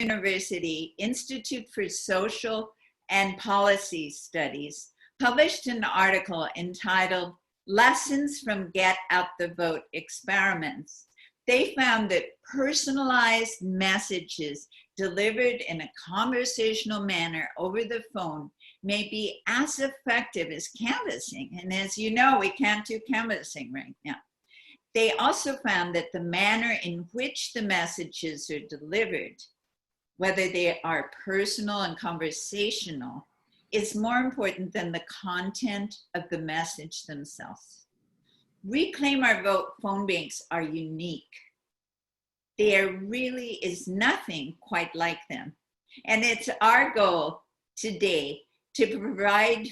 University Institute for Social and Policy Studies published an article entitled Lessons from Get Out the Vote Experiments. They found that personalized messages delivered in a conversational manner over the phone may be as effective as canvassing. And as you know, we can't do canvassing right now. They also found that the manner in which the messages are delivered, whether they are personal and conversational, is more important than the content of the message themselves. Reclaim Our Vote phone banks are unique. There really is nothing quite like them. And it's our goal today to provide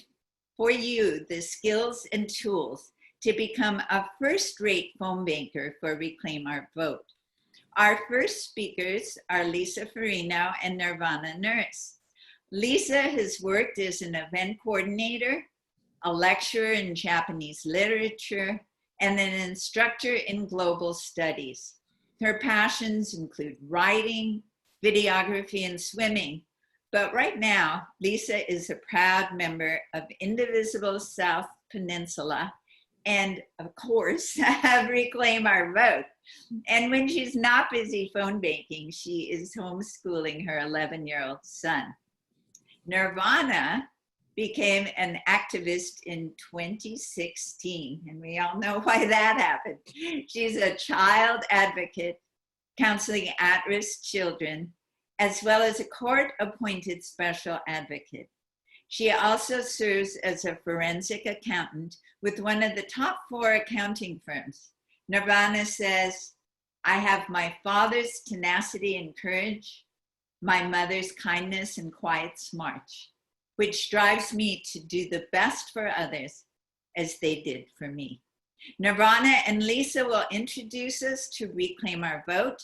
for you the skills and tools to become a first-rate phone banker for Reclaim Our Vote. Our first speakers are Lisa Farino and Nirvana Nurse. Lisa has worked as an event coordinator, a lecturer in Japanese literature, and an instructor in global studies. Her passions include writing, videography, and swimming. But right now, Lisa is a proud member of Indivisible South Peninsula and, of course, Reclaim Our Vote. And when she's not busy phone banking, she is homeschooling her 11-year-old son. Nirvana became an activist in 2016, and we all know why that happened. She's a child advocate counseling at-risk children, as well as a court-appointed special advocate. She also serves as a forensic accountant with one of the top 4 accounting firms. Nirvana says, I have my father's tenacity and courage, my mother's kindness and quiet smarts, which drives me to do the best for others as they did for me. Nirvana and Lisa will introduce us to Reclaim Our Vote,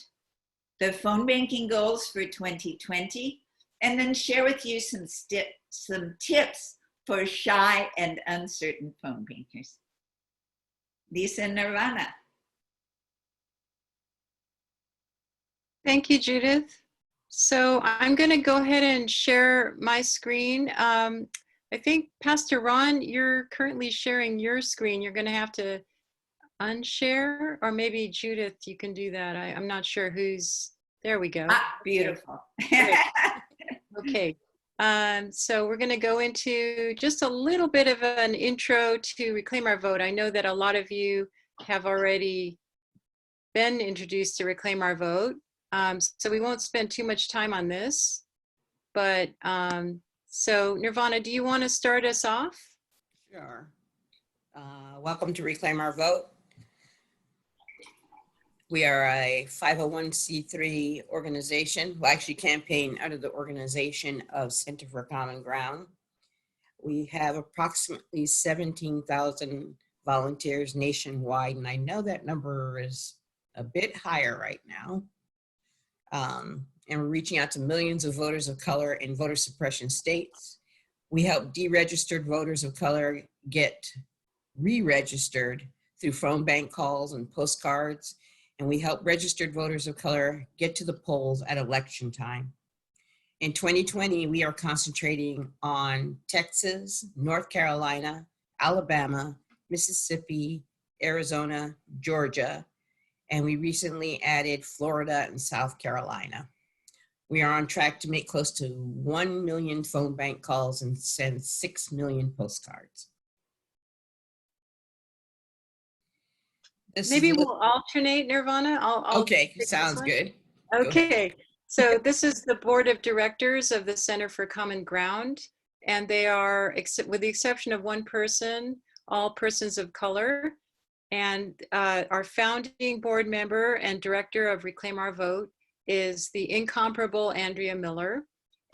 the phone banking goals for 2020, and then share with you some tips for shy and uncertain phone bankers. Lisa and Nirvana. Thank you, Judith. So I'm going to go ahead and share my screen. I think, Pastor Ron, you're currently sharing your screen. You're going to have to unshare, or maybe Judith, you can do that. I'm not sure who's, there we go. Ah, beautiful. Okay. So we're going to go into just a little bit of an intro to Reclaim Our Vote. I know that a lot of you have already been introduced to Reclaim Our Vote. So we won't spend too much time on this, but so Nirvana, do you want to start us off? Sure. Welcome to Reclaim Our Vote. We are a 501c3 organization. We actually campaign under the organization of Center for Common Ground. We have approximately 17,000 volunteers nationwide, and I know that number is a bit higher right now. And we're reaching out to millions of voters of color in voter suppression states. We help deregistered voters of color get re-registered through phone bank calls and postcards. And we help registered voters of color get to the polls at election time. In 2020, we are concentrating on Texas, North Carolina, Alabama, Mississippi, Arizona, Georgia, and we recently added Florida and South Carolina. We are on track to make close to 1 million phone bank calls and send 6 million postcards. Maybe we'll alternate, Nirvana. Okay, sounds good. Okay, so this is the board of directors of the Center for Common Ground, and they are, with the exception of one person, all persons of color. And our founding board member and director of Reclaim Our Vote is the incomparable Andrea Miller.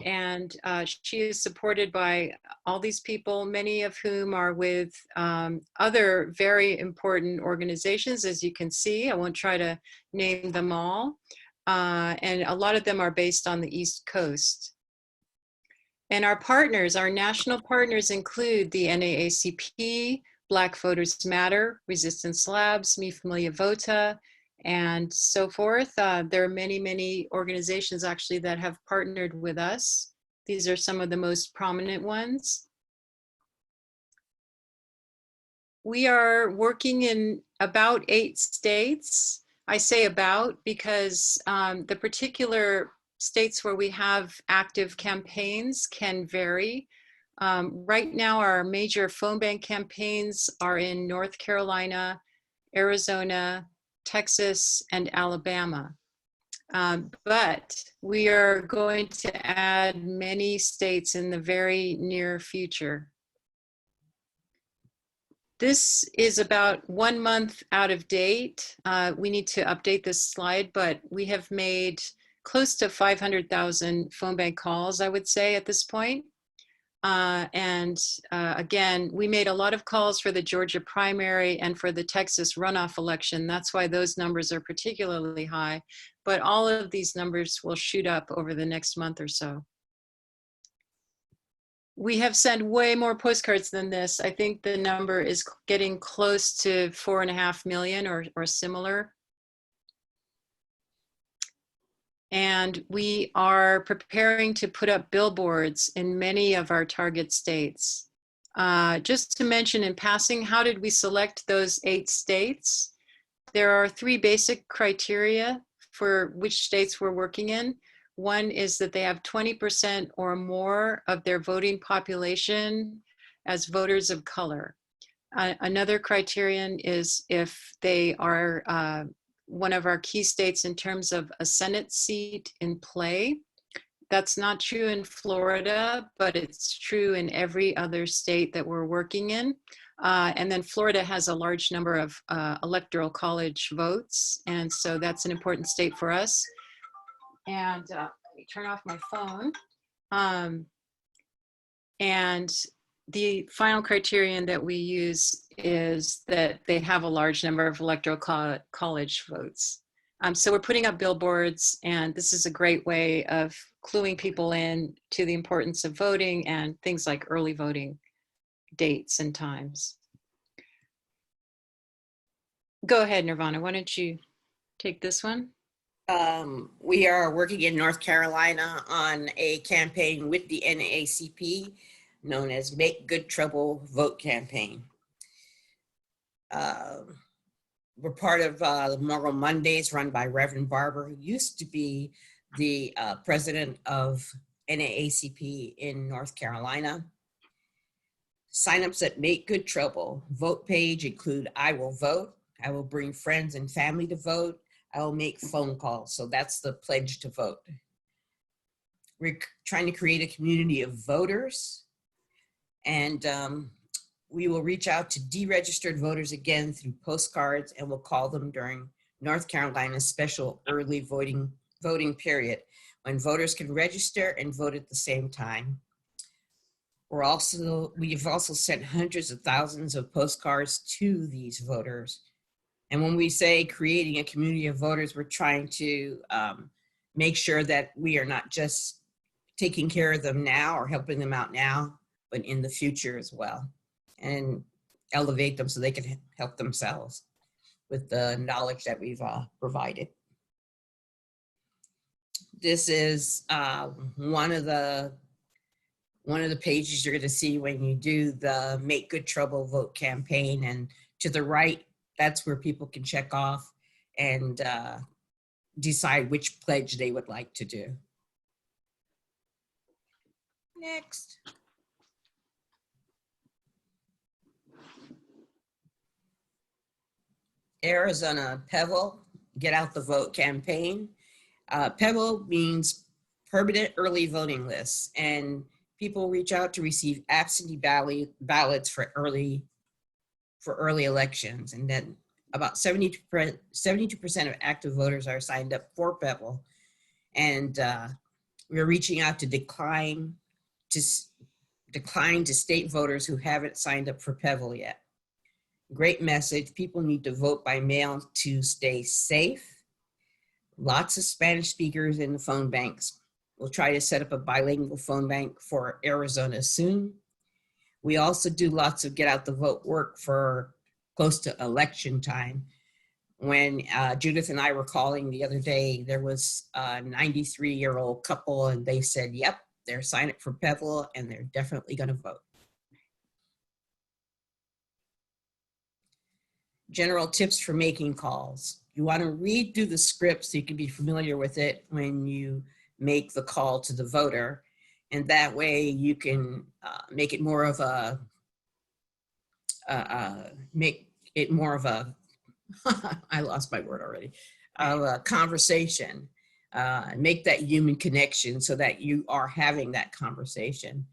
And she is supported by all these people, many of whom are with other very important organizations, as you can see. I won't try to name them all. And a lot of them are based on the East Coast. And our partners, our national partners include the NAACP, Black Voters Matter, Resistance Labs, Mi Familia Vota, and so forth. There are many, many organizations actually that have partnered with us. These are some of the most prominent ones. We are working in about 8 states. I say about because the particular states where we have active campaigns can vary. Right now, our major phone bank campaigns are in North Carolina, Arizona, Texas, and Alabama. But we are going to add many states in the very near future. This is about 1 month out of date. We need to update this slide, but we have made close to 500,000 phone bank calls, I would say, at this point. Again, we made a lot of calls for the Georgia primary and for the Texas runoff election. That's why those numbers are particularly high. But all of these numbers will shoot up over the next month or so. We have sent way more postcards than this. I think the number is getting close to 4.5 million or similar. And we are preparing to put up billboards in many of our target states. Just to mention in passing, how did we select those 8 states? There are 3 basic criteria for which states we're working in. One is that they have 20% or more of their voting population as voters of color. Another criterion is if they are one of our key states in terms of a Senate seat in play. That's not true in Florida, but it's true in every other state that we're working in. And then Florida has a large number of electoral college votes. And so that's an important state for us. And let me turn off my phone. And the final criterion that we use is that they have a large number of electoral college votes. So we're putting up billboards, and this is a great way of cluing people in to the importance of voting and things like early voting dates and times. Go ahead, Nirvana. Why don't you take this one? We are working in North Carolina on a campaign with the NAACP known as Make Good Trouble Vote Campaign. We're part of the Moral Mondays run by Reverend Barber, who used to be the president of NAACP in North Carolina. Signups at Make Good Trouble vote page include I will vote, I will bring friends and family to vote, I will make phone calls. So that's the pledge to vote. We're trying to create a community of voters, and we will reach out to deregistered voters again through postcards, and we'll call them during North Carolina's special early voting period when voters can register and vote at the same time. We've also sent hundreds of thousands of postcards to these voters. And when we say creating a community of voters, we're trying to make sure that we are not just taking care of them now or helping them out now, but in the future as well, and elevate them so they can help themselves with the knowledge that we've provided. This is one of the pages you're going to see when you do the Make Good Trouble Vote campaign, and to the right, that's where people can check off and decide which pledge they would like to do. Next. Arizona PEVL, Get Out the Vote campaign. PEVL means Permanent Early Voting Lists, and people reach out to receive absentee ballots for early elections. And then about 72% of active voters are signed up for PEVL. And we're reaching out to decline to state voters who haven't signed up for PEVL yet. Great message. People need to vote by mail to stay safe. Lots of Spanish speakers in the phone banks. We'll try to set up a bilingual phone bank for Arizona soon. We also do lots of get out the vote work for close to election time. When Judith and I were calling the other day, there was a 93-year-old couple, and they said, yep, they're signing up for Bevel, and they're definitely going to vote. General tips for making calls. You want to read through the script so you can be familiar with it when you make the call to the voter. And that way you can make it more of a, I lost my word already, of a conversation. Make that human connection so that you are having that conversation.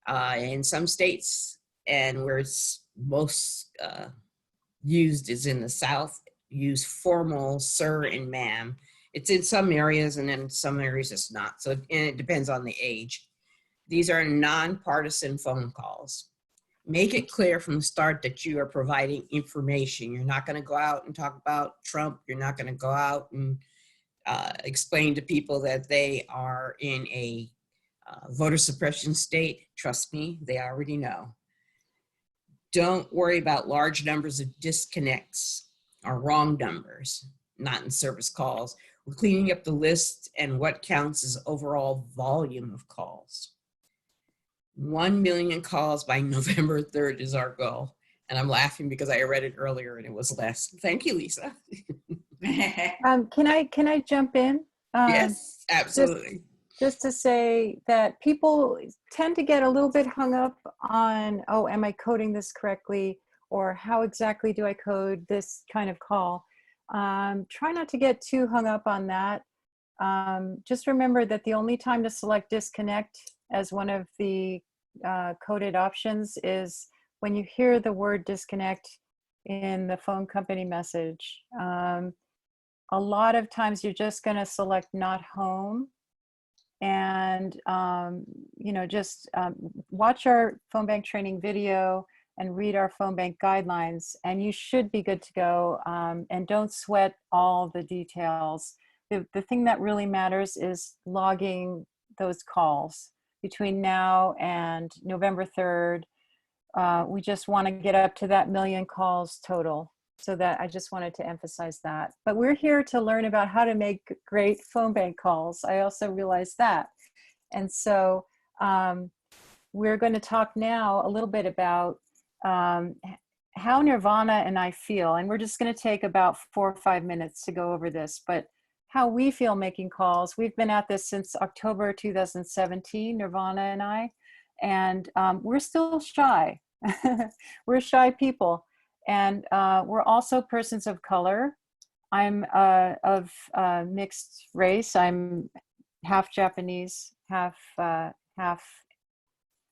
In some states, and where it's most used is in the South, use formal sir and ma'am. It's in some areas, and in some areas it's not. So, and it depends on the age. These are nonpartisan phone calls. Make it clear from the start that you are providing information. You're not going to go out and talk about Trump. You're not going to go out and explain to people that they are in a voter suppression state. Trust me, they already know. Don't worry about large numbers of disconnects or wrong numbers, not in service calls. We're cleaning up the list, and what counts is overall volume of calls. 1 million calls by November 3rd is our goal. And I'm laughing because I read it earlier and it was less. Thank you, Lisa. Can I jump in? Yes, absolutely. Just to say that people tend to get a little bit hung up on, oh, am I coding this correctly? Or how exactly do I code this kind of call? Try not to get too hung up on that. Just remember that the only time to select disconnect as one of the coded options is when you hear the word disconnect in the phone company message. A lot of times you're just going to select not home, and just watch our phone bank training video and read our phone bank guidelines, and you should be good to go. And don't sweat all the details. The thing that really matters is logging those calls between now and November 3rd. We just want to get up to that 1 million calls total. So that I just wanted to emphasize that. But we're here to learn about how to make great phone bank calls. I also realized that. And so we're going to talk now a little bit about how Nirvana and I feel. And we're just going to take about 4 or 5 minutes to go over this. But how we feel making calls. We've been at this since October 2017, Nirvana and I. And we're still shy. We're shy people. And we're also persons of color. I'm of mixed race. I'm half Japanese, half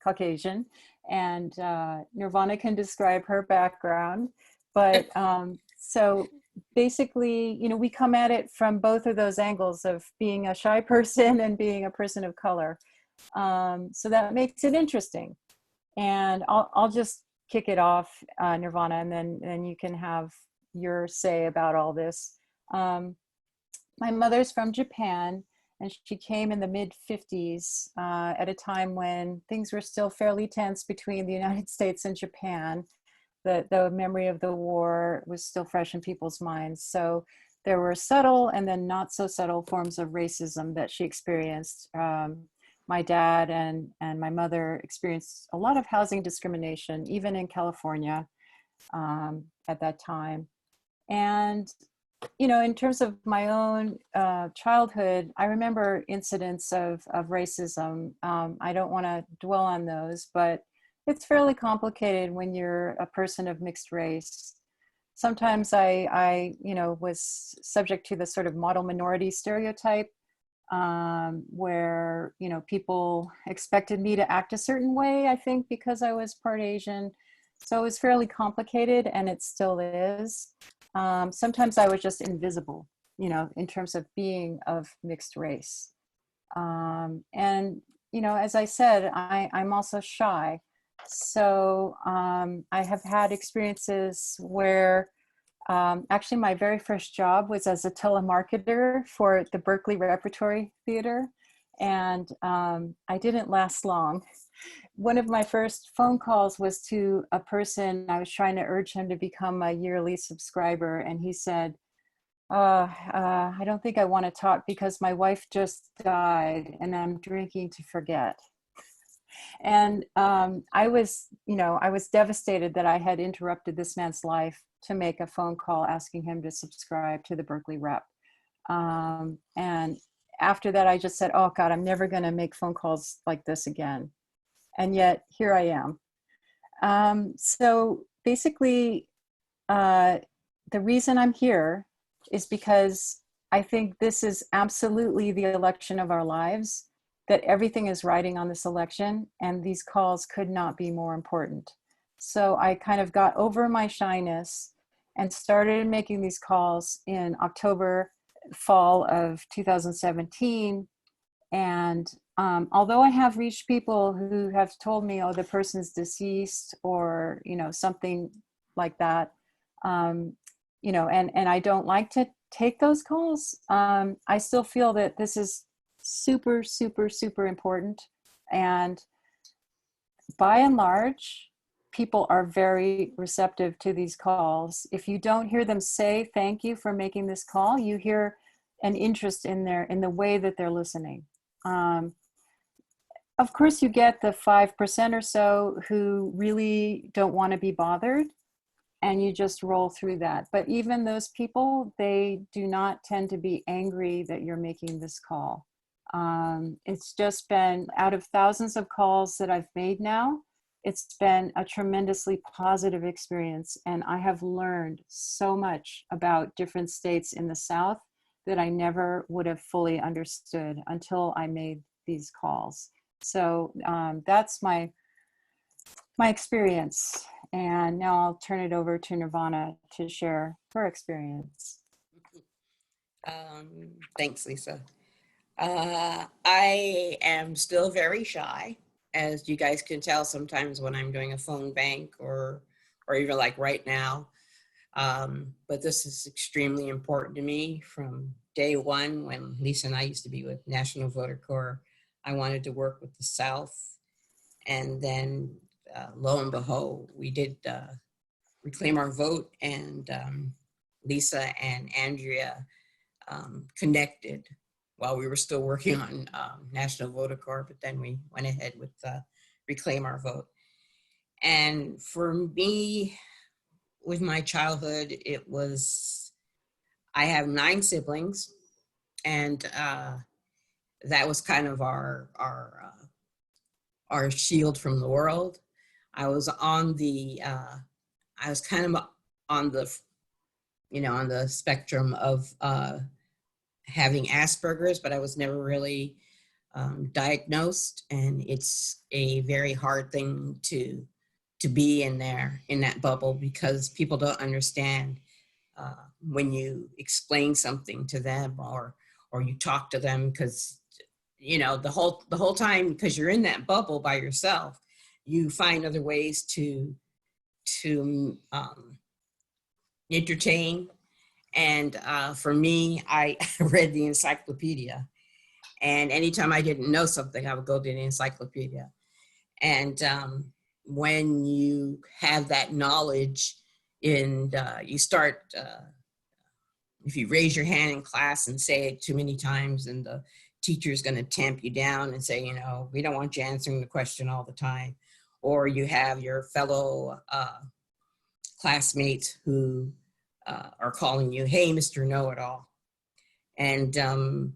Caucasian. And Nirvana can describe her background. But so basically, we come at it from both of those angles of being a shy person and being a person of color. So that makes it interesting. And I'll just kick it off, Nirvana, and then you can have your say about all this. My mother's from Japan, and she came in the mid-50s at a time when things were still fairly tense between the United States and Japan. The memory of the war was still fresh in people's minds. So there were subtle and then not so subtle forms of racism that she experienced. My dad and my mother experienced a lot of housing discrimination, even in California at that time. And, in terms of my own childhood, I remember incidents of racism. I don't want to dwell on those, but it's fairly complicated when you're a person of mixed race. Sometimes I was subject to the sort of model minority stereotype, where people expected me to act a certain way, I think because I was part Asian. So it was fairly complicated, and it still is. Sometimes I was just invisible, in terms of being of mixed race. And as I said, I'm also shy. So I have had experiences where actually, my very first job was as a telemarketer for the Berkeley Repertory Theater, and I didn't last long. One of my first phone calls was to a person. I was trying to urge him to become a yearly subscriber, and he said, I don't think I want to talk because my wife just died and I'm drinking to forget. And I was, I was devastated that I had interrupted this man's life to make a phone call asking him to subscribe to the Berkeley Rep. And after that, I just said, oh God, I'm never going to make phone calls like this again. And yet here I am. So basically, the reason I'm here is because I think this is absolutely the election of our lives, that everything is riding on this election, and these calls could not be more important. So I kind of got over my shyness and started making these calls in October, fall of 2017. And although I have reached people who have told me, oh, the person's deceased or, something like that, and I don't like to take those calls, I still feel that this is super, super, super important. And by and large, people are very receptive to these calls. If you don't hear them say, thank you for making this call, you hear an interest in the way that they're listening. Of course, you get the 5% or so who really don't want to be bothered, and you just roll through that. But even those people, they do not tend to be angry that you're making this call. It's just been, out of thousands of calls that I've made now, it's been a tremendously positive experience. And I have learned so much about different states in the South that I never would have fully understood until I made these calls. So that's my experience. And now I'll turn it over to Nirvana to share her experience. Thanks, Lisa. I am still very shy, as you guys can tell sometimes when I'm doing a phone bank or even like right now. But this is extremely important to me from day one when Lisa and I used to be with National Voter Corps. I wanted to work with the South. And then lo and behold, we did reclaim our vote, and Lisa and Andrea connected while we were still working on National Voter Corps, but then we went ahead with reclaim our vote. And for me, with my childhood, it was, I have 9 siblings, and that was kind of our shield from the world. I was on the, I was kind of on the, on the spectrum of having Asperger's, but I was never really diagnosed. And it's a very hard thing to be in there, in that bubble, because people don't understand when you explain something to them or you talk to them, because the whole time, because you're in that bubble by yourself, you find other ways to entertain. And for me, I read the encyclopedia, and anytime I didn't know something, I would go to the encyclopedia. And when you have that knowledge, and you start, if you raise your hand in class and say it too many times, and the teacher is going to tamp you down and say, we don't want you answering the question all the time. Or you have your fellow classmates who are calling you, hey, Mr. Know-It-All. And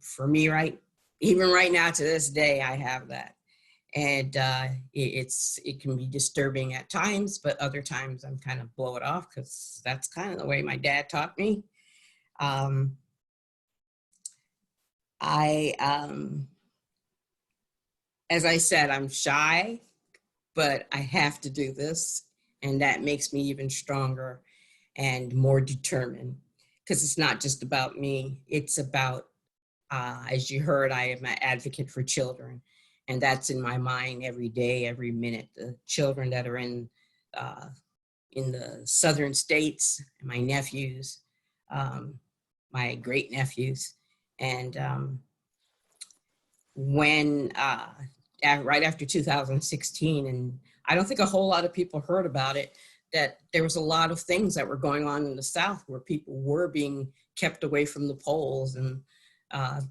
for me, even right now to this day, I have that. And it can be disturbing at times, but other times I'm kind of blow it off, because that's kind of the way my dad taught me. As I said, I'm shy, but I have to do this, and that makes me even stronger and more determined, because it's not just about me. It's about, as you heard, I am an advocate for children, and that's in my mind every day, every minute. The children that are in the southern states, my nephews, my great nephews, and when right after 2016, and I don't think a whole lot of people heard about it, that there was a lot of things that were going on in the South where people were being kept away from the polls. And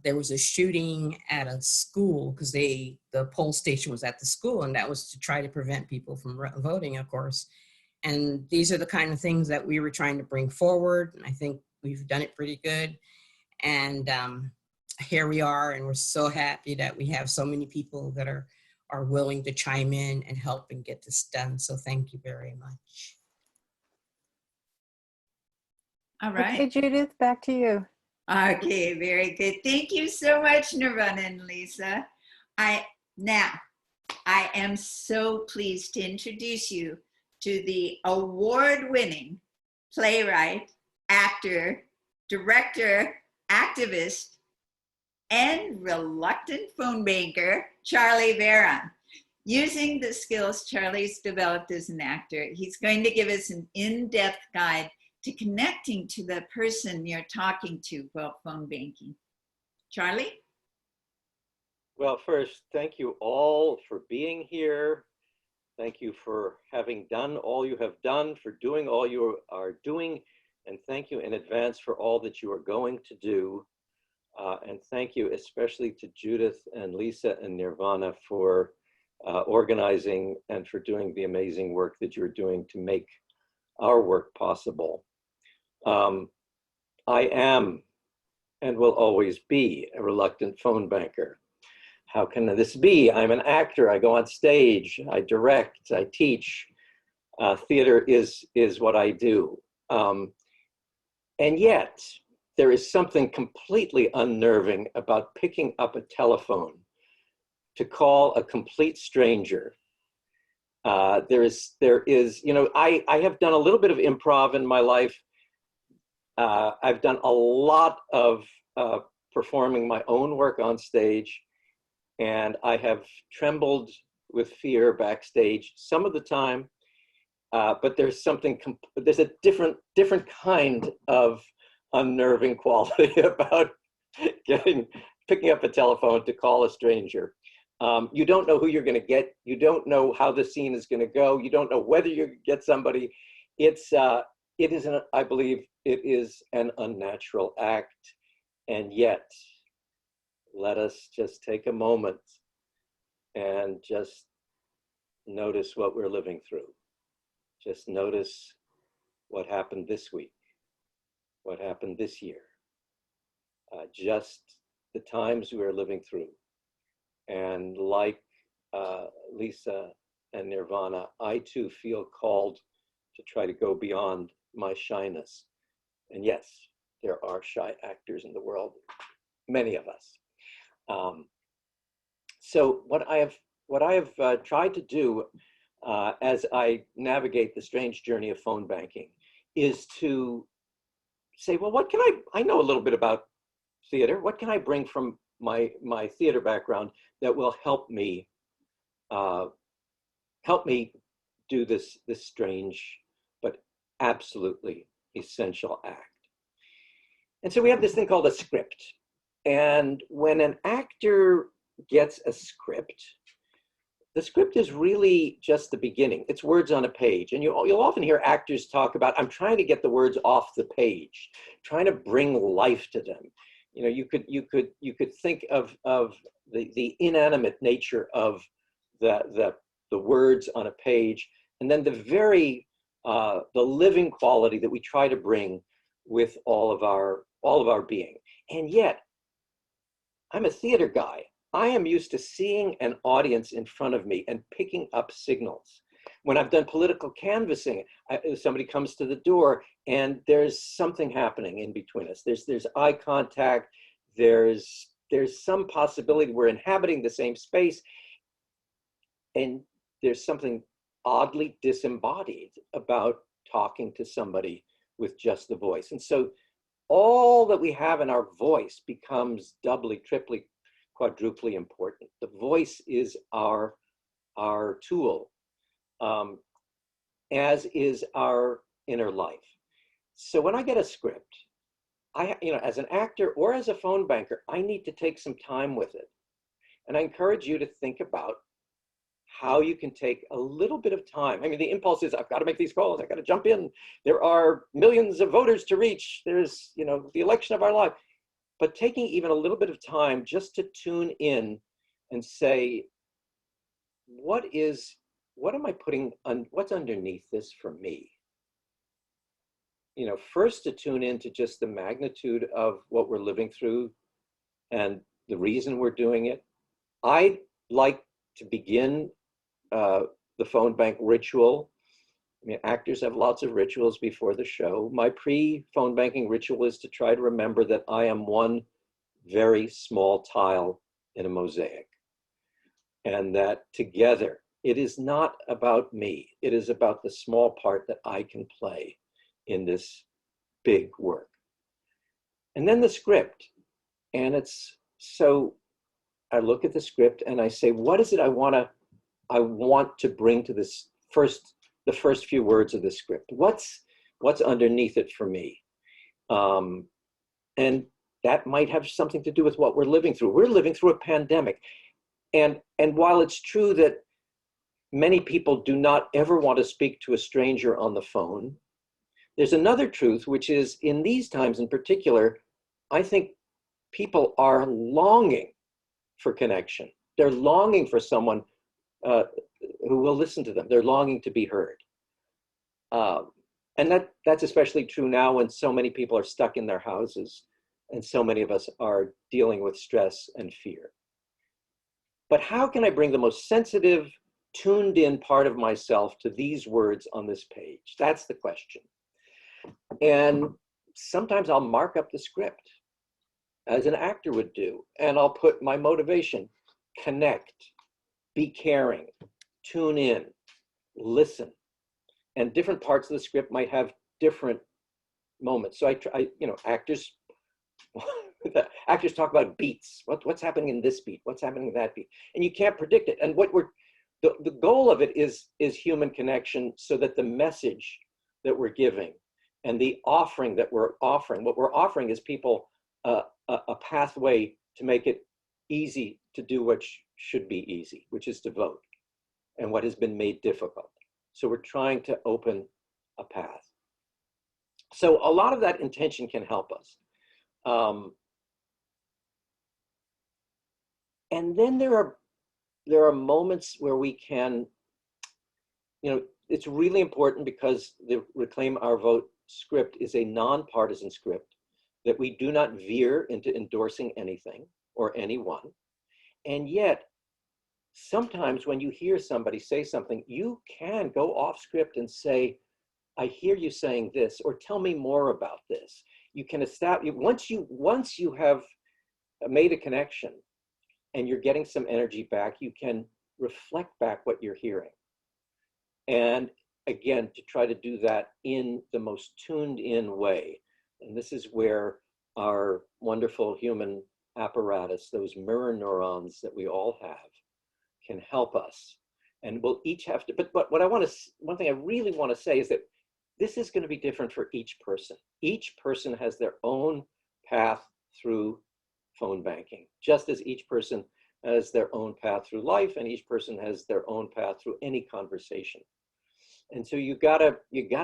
there was a shooting at a school because the poll station was at the school, and that was to try to prevent people from voting, of course. And these are the kind of things that we were trying to bring forward. And I think we've done it pretty good. And here we are, and we're so happy that we have so many people that are willing to chime in and help and get this done. So thank you very much. All right. Okay, Judith, back to you. Okay, very good. Thank you so much, Nirvana and Lisa. Now, I am so pleased to introduce you to the award-winning playwright, actor, director, activist, and reluctant phone banker, Charlie Veron. Using the skills Charlie's developed as an actor, he's going to give us an in-depth guide to connecting to the person you're talking to while phone banking. Charlie? Well, first, thank you all for being here. Thank you for having done all you have done, for doing all you are doing, and thank you in advance for all that you are going to do. And thank you especially to Judith and Lisa and Nirvana for organizing and for doing the amazing work that you're doing to make our work possible. I am and will always be a reluctant phone banker. How can this be? I'm an actor. I go on stage. I direct. I teach. Theater is what I do. And yet, there is something completely unnerving about picking up a telephone to call a complete stranger. There is, you know, I have done a little bit of improv in my life. I've done a lot of performing my own work on stage, and I have trembled with fear backstage some of the time. But there's there's a different kind of unnerving quality about picking up a telephone to call a stranger. You don't know who you're going to get. You don't know how the scene is going to go. You don't know whether you get somebody. I believe it is an unnatural act. And yet, let us just take a moment and just notice what we're living through. Just notice what happened this week, what happened this year, just the times we are living through. And like Lisa and Nirvana, I too feel called to try to go beyond my shyness. And yes, there are shy actors in the world, many of us. So what I have tried to do as I navigate the strange journey of phone banking is to say, well, what can I know a little bit about theater. What can I bring from my theater background that will help me do this strange but absolutely essential act? And so we have this thing called a script. And when an actor gets a script, the script is really just the beginning. It's words on a page. And you'll often hear actors talk about, I'm trying to get the words off the page, trying to bring life to them. You know, you could think of the inanimate nature of the words on a page, and then the living quality that we try to bring with all of our being. And yet, I'm a theater guy. I am used to seeing an audience in front of me and picking up signals. When I've done political canvassing, somebody comes to the door and there's something happening in between us. There's eye contact. There's some possibility we're inhabiting the same space, and there's something oddly disembodied about talking to somebody with just the voice. And so all that we have in our voice becomes doubly, triply, quadruply important. The voice is our tool, as is our inner life. So when I get a script, as an actor or as a phone banker, I need to take some time with it. And I encourage you to think about how you can take a little bit of time. I mean, the impulse is, I've got to make these calls, I've got to jump in. There are millions of voters to reach. There's, you know, the election of our life. But taking even a little bit of time just to tune in and say, what am I putting on, what's underneath this for me? You know, first to tune into just the magnitude of what we're living through and the reason we're doing it. I like to begin the phone bank ritual. I mean, actors have lots of rituals before the show. My pre-phone banking ritual is to try to remember that I am one very small tile in a mosaic, and that together, it is not about me. It is about the small part that I can play in this big work. And then the script. And it's so, I look at the script and I say, what is it I want to bring to this the first few words of the script? What's underneath it for me? And that might have something to do with what we're living through. We're living through a pandemic. And while it's true that many people do not ever want to speak to a stranger on the phone, there's another truth, which is in these times in particular, I think people are longing for connection. They're longing for someone who will listen to them. They're longing to be heard. And that's especially true now when so many people are stuck in their houses and so many of us are dealing with stress and fear. But how can I bring the most sensitive, tuned in part of myself to these words on this page? That's the question. And sometimes I'll mark up the script as an actor would do, and I'll put my motivation: connect, be caring, tune in, listen. And different parts of the script might have different moments. So I you know, actors talk about beats. What's happening in this beat? What's happening in that beat? And you can't predict it. And the goal of it is human connection, so that the message that we're giving and the offering that we're offering, what we're offering is people a pathway to make it easy to do what should be easy, which is to vote, and what has been made difficult. So we're trying to open a path. So a lot of that intention can help us. And then there are moments where we can, you know, it's really important, because the Reclaim Our Vote script is a nonpartisan script, that we do not veer into endorsing anything or anyone. And yet, sometimes when you hear somebody say something, you can go off script and say, I hear you saying this, or tell me more about this. You can establish, once you have made a connection and you're getting some energy back, you can reflect back what you're hearing. And again, to try to do that in the most tuned in way. And this is where our wonderful human apparatus, those mirror neurons that we all have, can help us. And we'll each have to, but what one thing I really want to say is that this is going to be different for each person. Each person has their own path through phone banking, just as each person has their own path through life, and each person has their own path through any conversation. And so you gotta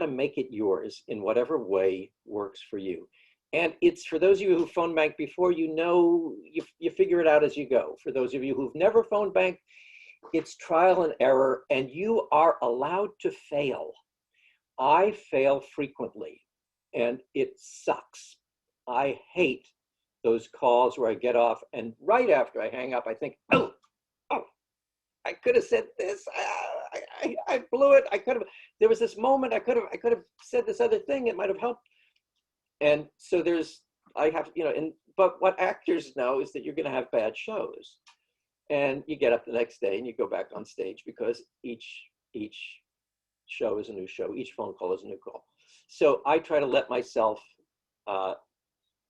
make it yours in whatever way works for you. And it's, for those of you who phone banked before, you figure it out as you go. For those of you who've never phone banked, it's trial and error, and you are allowed to fail. I fail frequently, and it sucks. I hate those calls where I get off, and right after I hang up, I think, oh, I could have said this. I blew it. There was this moment I could have said this other thing. It might have helped. And so but what actors know is that you're going to have bad shows, and you get up the next day and you go back on stage, because each show is a new show. Each phone call is a new call. So I try to let myself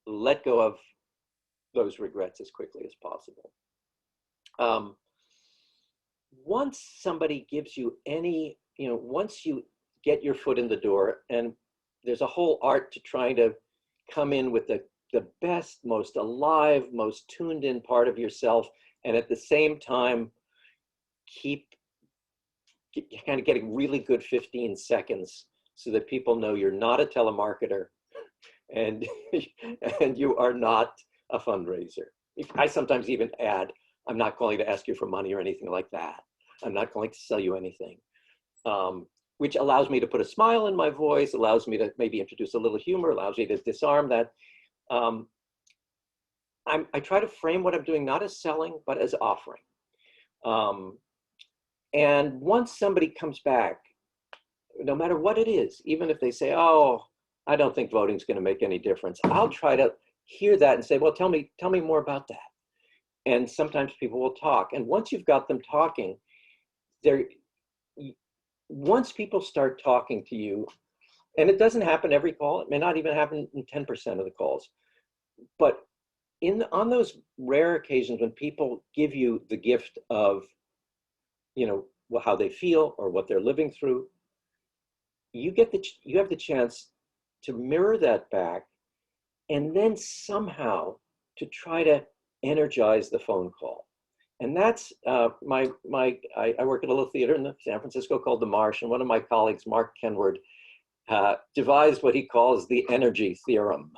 let go of those regrets as quickly as possible. Once somebody gives you any, once you get your foot in the door, and there's a whole art to trying to come in with the best, most alive, most tuned in part of yourself, and at the same time keep kind of getting really good 15 seconds so that people know you're not a telemarketer and, and you are not a fundraiser. I sometimes even add, I'm not calling to ask you for money or anything like that. I'm not going to sell you anything, which allows me to put a smile in my voice, allows me to maybe introduce a little humor, allows me to disarm that. I try to frame what I'm doing not as selling, but as offering. And once somebody comes back, no matter what it is, even if they say, oh, I don't think voting's going to make any difference, I'll try to hear that and say, well, tell me more about that. And sometimes people will talk. And once you've got them talking, once people start talking to you, and it doesn't happen every call, it may not even happen in 10% of the calls, but on those rare occasions when people give you the gift of, how they feel or what they're living through, you have the chance to mirror that back, and then somehow to try to energize the phone call. And that's I work at a little theater in San Francisco called The Marsh, and one of my colleagues, Mark Kenward, devised what he calls the energy theorem.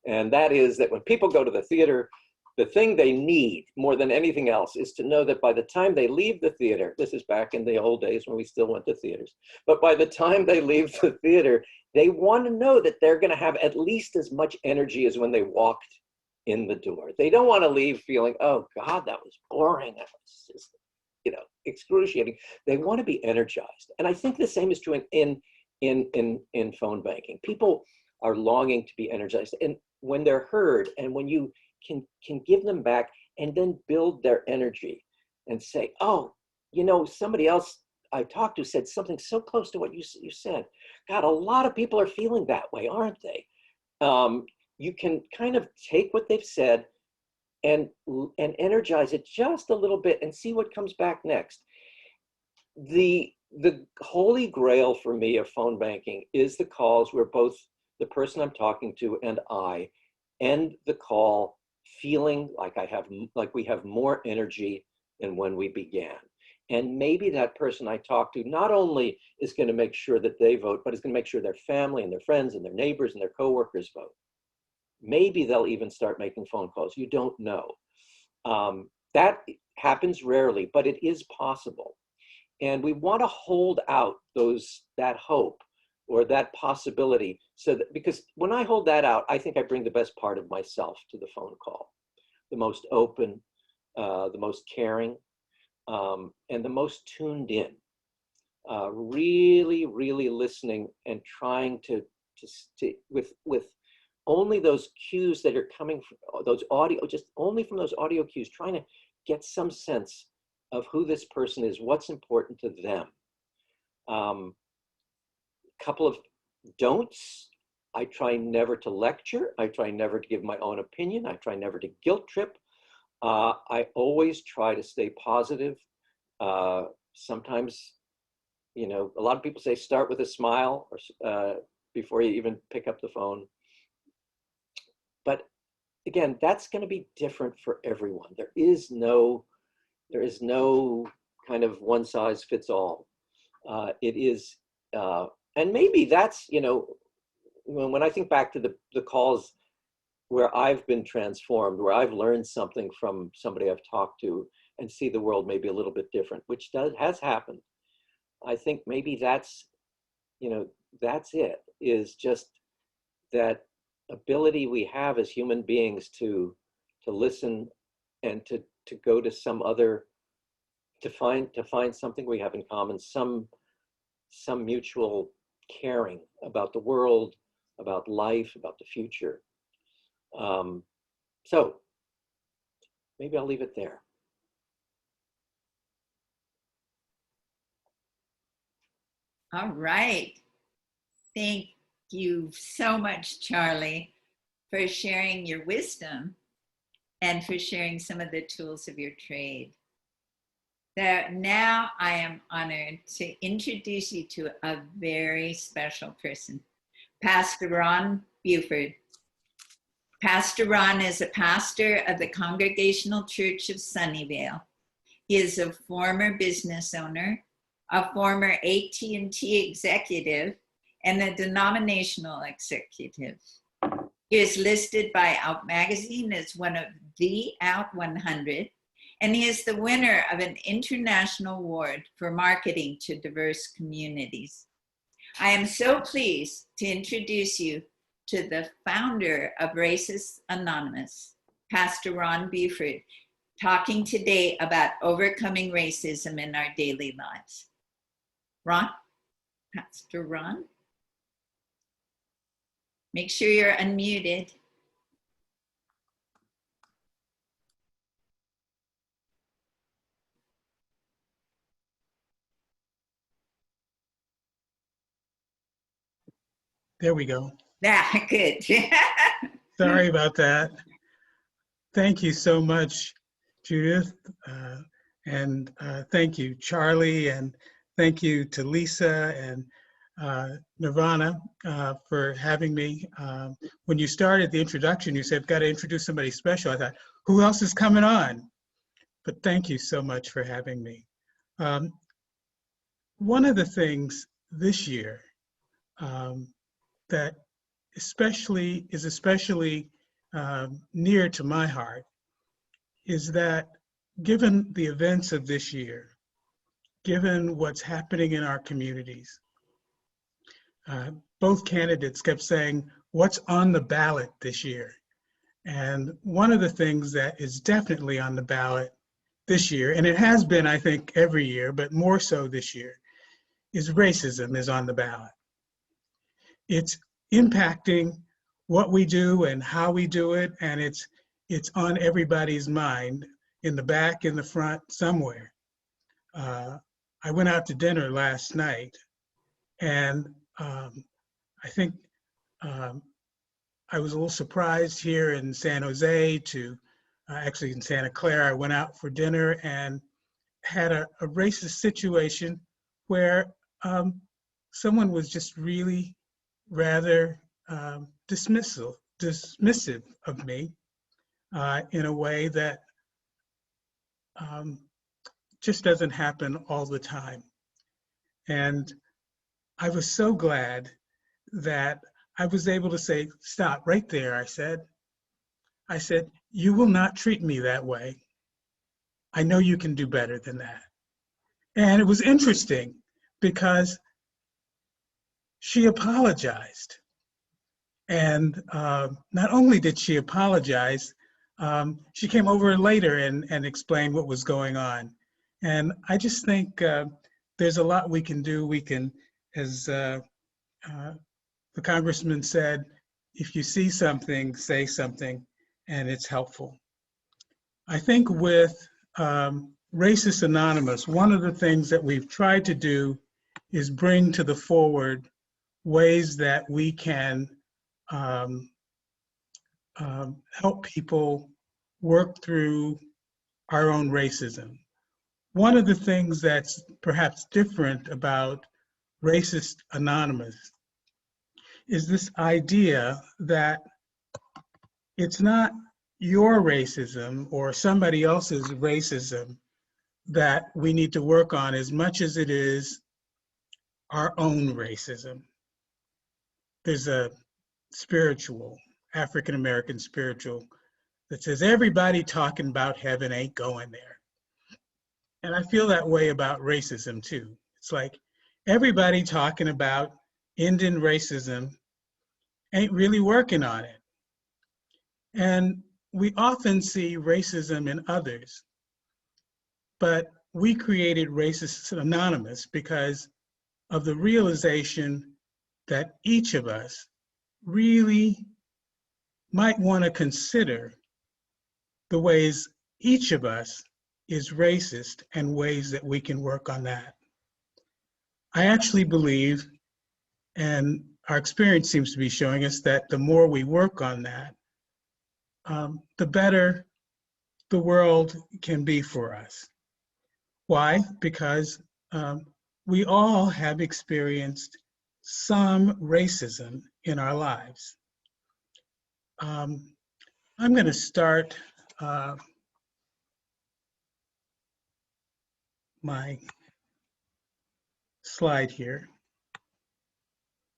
And that is that when people go to the theater, the thing they need more than anything else is to know that by the time they leave the theater, this is back in the old days when we still went to theaters, but by the time they leave the theater, they want to know that they're going to have at least as much energy as when they walked in the door. They don't want to leave feeling, oh God, that was boring. That was just, excruciating. They want to be energized. And I think the same is true in phone banking. People are longing to be energized. And when they're heard, and when you can give them back and then build their energy and say, oh, somebody else I talked to said something so close to what you said. God, a lot of people are feeling that way, aren't they? You can kind of take what they've said and energize it just a little bit and see what comes back next. The holy grail for me of phone banking is the calls where both the person I'm talking to and I end the call feeling like we have more energy than when we began. And maybe that person I talk to not only is going to make sure that they vote, but is going to make sure their family and their friends and their neighbors and their coworkers vote. Maybe they'll even start making phone calls. You don't know. That happens rarely, but it is possible. And we want to hold out that hope or that possibility, because when I hold that out, I think I bring the best part of myself to the phone call, the most open, the most caring, and the most tuned in, really, really listening and trying to with only those cues that are coming from those audio, just only from those audio cues, trying to get some sense of who this person is, what's important to them. Couple of don'ts. I try never to lecture. I try never to give my own opinion. I try never to guilt trip. I always try to stay positive. Sometimes, a lot of people say start with a smile or before you even pick up the phone. But again, that's going to be different for everyone. There is no kind of one size fits all. It is, and maybe that's, when I think back to the calls where I've been transformed, where I've learned something from somebody I've talked to and see the world maybe a little bit different, which has happened. I think maybe that's it, is just that ability we have as human beings to listen and to go to some other, to find something we have in common, some mutual caring about the world, about life, about the future. So maybe I'll leave it there. All right. Thank you so much, Charlie, for sharing your wisdom and for sharing some of the tools of your trade. Now I am honored to introduce you to a very special person, Pastor Ron Buford. Pastor Ron is a pastor of the Congregational Church of Sunnyvale. He is a former business owner, a former AT&T executive, and a denominational executive. He is listed by Out Magazine as one of the Out 100, and he is the winner of an international award for marketing to diverse communities. I am so pleased to introduce you to the founder of Racists Anonymous, Pastor Ron Buford, talking today about overcoming racism in our daily lives. Ron? Pastor Ron? Make sure you're unmuted. There we go. Ah, good. Sorry about that. Thank you so much, Judith. And thank you, Charlie. And thank you to Lisa and Nirvana for having me. When you started the introduction, you said, got to introduce somebody special. I thought, who else is coming on? But thank you so much for having me. One of the things this year that especially near to my heart is that given the events of this year, given what's happening in our communities, both candidates kept saying, what's on the ballot this year? And one of the things that is definitely on the ballot this year, and it has been, I think, every year, but more so this year, is racism is on the ballot. It's impacting what we do and how we do it, and it's on everybody's mind, in the back, in the front, somewhere. I went out to dinner last night, and I think I was a little surprised here in San Jose to, actually in Santa Clara, I went out for dinner and had a racist situation where someone was just really rather dismissive of me in a way that just doesn't happen all the time. And I was so glad that I was able to say, stop right there, I said, you will not treat me that way. I know you can do better than that. And it was interesting because she apologized. And not only did she apologize, she came over later and explained what was going on. And I just think there's a lot we can do. We can, as the congressman said, if you see something, say something, and it's helpful. I think with Racists Anonymous, one of the things that we've tried to do is bring to the forward ways that we can help people work through our own racism. One of the things that's perhaps different about Racist Anonymous is this idea that it's not your racism or somebody else's racism that we need to work on as much as it is our own racism. There's a spiritual, African-American spiritual, that says everybody talking about heaven ain't going there. And I feel that way about racism too. It's like everybody talking about ending racism ain't really working on it. And we often see racism in others, but we created Racists Anonymous because of the realization that each of us really might want to consider the ways each of us is racist and ways that we can work on that. I actually believe, and our experience seems to be showing us, that the more we work on that, the better the world can be for us. Why? Because we all have experienced some racism in our lives. I'm going to start my slide here.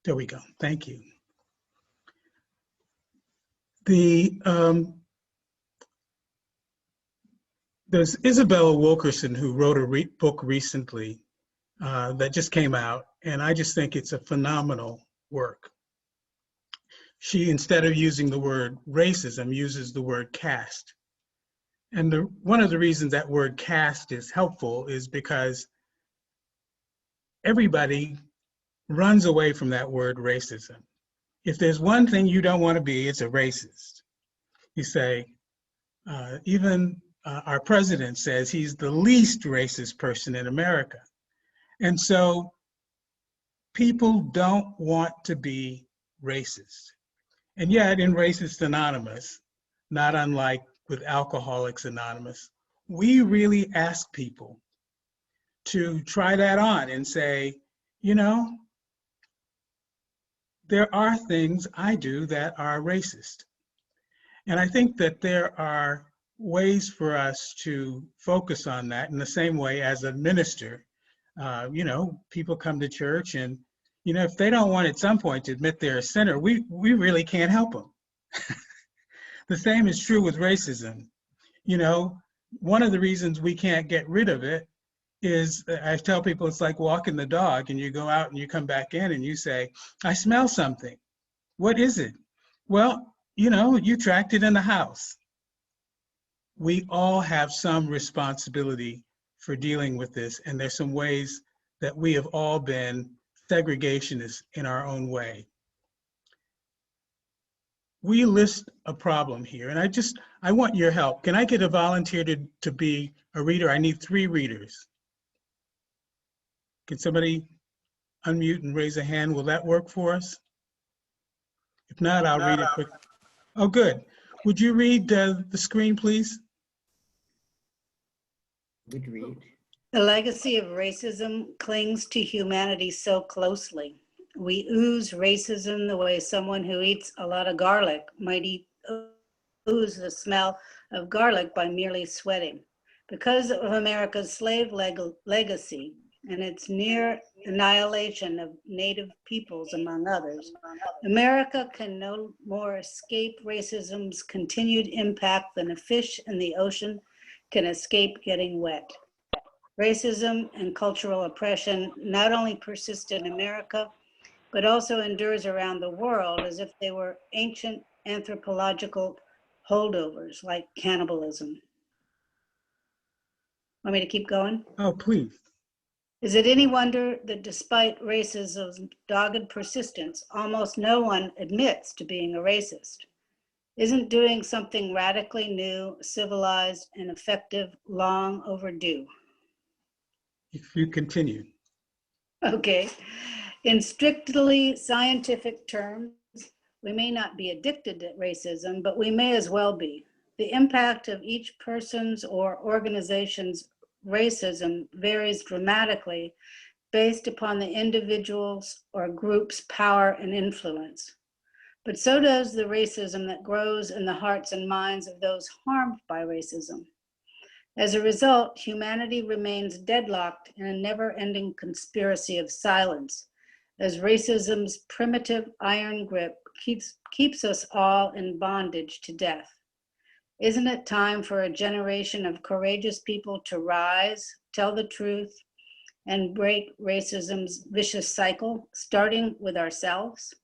There we go. Thank you. There's Isabella Wilkerson who wrote a book recently that just came out, and I just think it's a phenomenal work. She, instead of using the word racism, uses the word caste. And one of the reasons that word caste is helpful is because everybody runs away from that word racism. If there's one thing you don't want to be, it's a racist. You say, even our president says he's the least racist person in America. And so people don't want to be racist. And yet in Racist Anonymous, not unlike with Alcoholics Anonymous, we really ask people to try that on and say, you know, there are things I do that are racist. And I think that there are ways for us to focus on that in the same way as a minister. You know, people come to church and, you know, if they don't want at some point to admit they're a sinner, we really can't help them. The same is true with racism. You know, one of the reasons we can't get rid of it is, I tell people it's like walking the dog, and you go out and you come back in and you say, I smell something. What is it? Well, you know, you tracked it in the house. We all have some responsibility for dealing with this, and there's some ways that we have all been segregationists in our own way. We list a problem here, and I want your help. Can I get a volunteer to be a reader? I need 3 readers. Can somebody unmute and raise a hand? Will that work for us? If not, I'll read it quick. Oh, good. Would you read the screen, please? Would read. The legacy of racism clings to humanity so closely. We ooze racism the way someone who eats a lot of garlic might ooze the smell of garlic by merely sweating. Because of America's slave legacy and its near annihilation of native peoples, among others, America can no more escape racism's continued impact than a fish in the ocean can escape getting wet. Racism and cultural oppression not only persist in America, but also endures around the world as if they were ancient anthropological holdovers like cannibalism. Want me to keep going? Oh, please. Is it any wonder that despite racism's dogged persistence, almost no one admits to being a racist? Isn't doing something radically new, civilized, and effective long overdue? If you continue. Okay. In strictly scientific terms, we may not be addicted to racism, but we may as well be. The impact of each person's or organization's racism varies dramatically based upon the individual's or group's power and influence. But so does the racism that grows in the hearts and minds of those harmed by racism. As a result, humanity remains deadlocked in a never-ending conspiracy of silence, as racism's primitive iron grip keeps us all in bondage to death. Isn't it time for a generation of courageous people to rise, tell the truth, and break racism's vicious cycle, starting with ourselves?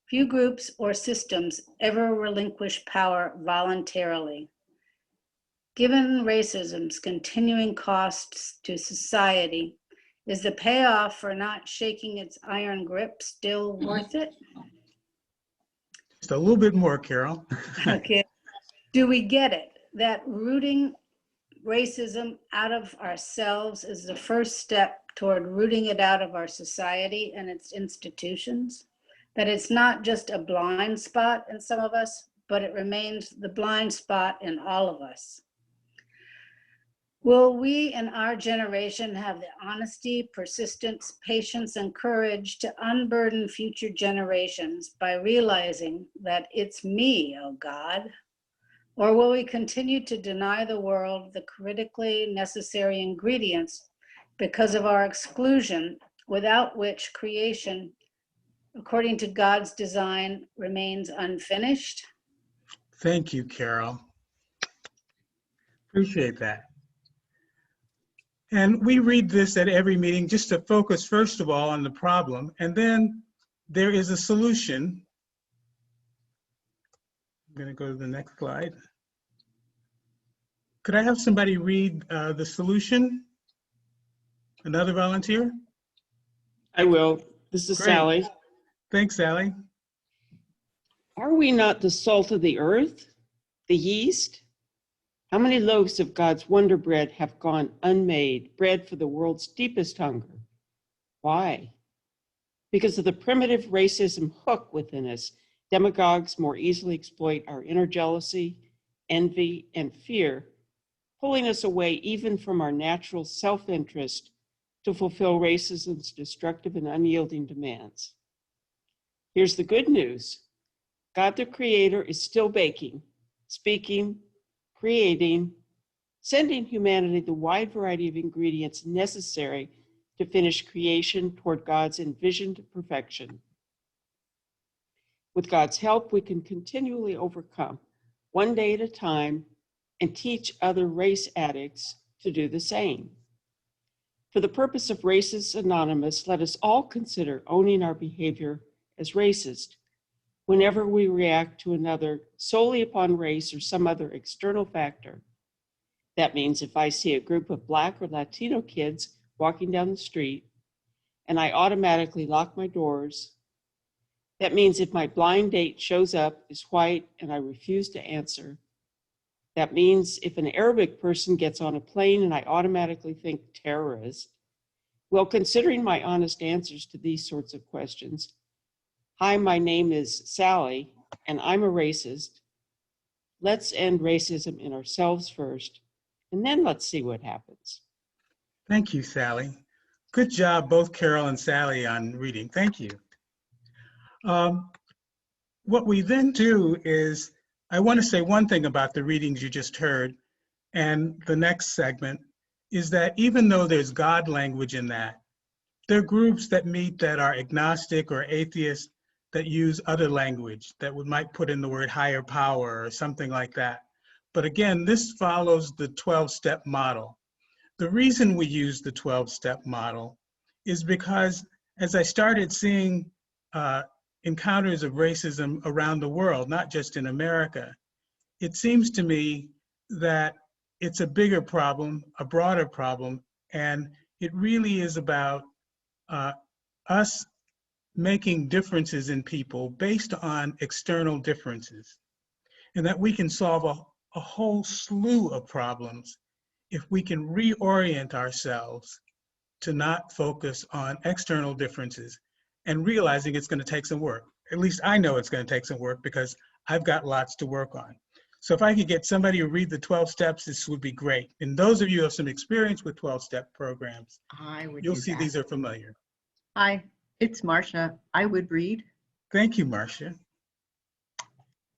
Few groups or systems ever relinquish power voluntarily. Given racism's continuing costs to society, is the payoff for not shaking its iron grip still worth it? Just a little bit more, Carol. Okay. Do we get it? That rooting racism out of ourselves is the first step toward rooting it out of our society and its institutions? That it's not just a blind spot in some of us, but it remains the blind spot in all of us. Will we in our generation have the honesty, persistence, patience, and courage to unburden future generations by realizing that it's me, oh God? Or will we continue to deny the world the critically necessary ingredients because of our exclusion without which creation, according to God's design, remains unfinished. Thank you, Carol. Appreciate that. And we read this at every meeting just to focus, first of all, on the problem, and then there is a solution. I'm going to go to the next slide. Could I have somebody read the solution? Another volunteer? I will. This is Great. Sally. Thanks, Sally. Are we not the salt of the earth, the yeast? How many loaves of God's wonder bread have gone unmade, bread for the world's deepest hunger? Why? Because of the primitive racism hook within us, demagogues more easily exploit our inner jealousy, envy, and fear, pulling us away even from our natural self-interest to fulfill racism's destructive and unyielding demands. Here's the good news. God the Creator is still baking, speaking, creating, sending humanity the wide variety of ingredients necessary to finish creation toward God's envisioned perfection. With God's help, we can continually overcome, one day at a time, and teach other race addicts to do the same. For the purpose of Racists Anonymous, let us all consider owning our behavior as racist whenever we react to another solely upon race or some other external factor. That means if I see a group of Black or Latino kids walking down the street and I automatically lock my doors, that means if my blind date shows up, is white, and I refuse to answer, that means if an Arabic person gets on a plane and I automatically think terrorist, well, considering my honest answers to these sorts of questions, hi, my name is Sally, and I'm a racist. Let's end racism in ourselves first, and then let's see what happens. Thank you, Sally. Good job, both Carol and Sally, on reading. Thank you. What we then do is, I want to say one thing about the readings you just heard, and the next segment is that even though there's God language in that, there are groups that meet that are agnostic or atheist that use other language that might put in the word higher power or something like that. But again, this follows the 12-step model. The reason we use the 12-step model is because as I started seeing encounters of racism around the world, not just in America, it seems to me that it's a bigger problem, a broader problem, and it really is about us making differences in people based on external differences, and that we can solve a whole slew of problems if we can reorient ourselves to not focus on external differences and realizing it's going to take some work. At least I know it's going to take some work because I've got lots to work on. So if I could get somebody to read the 12 steps, this would be great. And those of you who have some experience with 12-step programs, you'll see these are familiar. Hi, it's Marcia. I would read. Thank you, Marcia.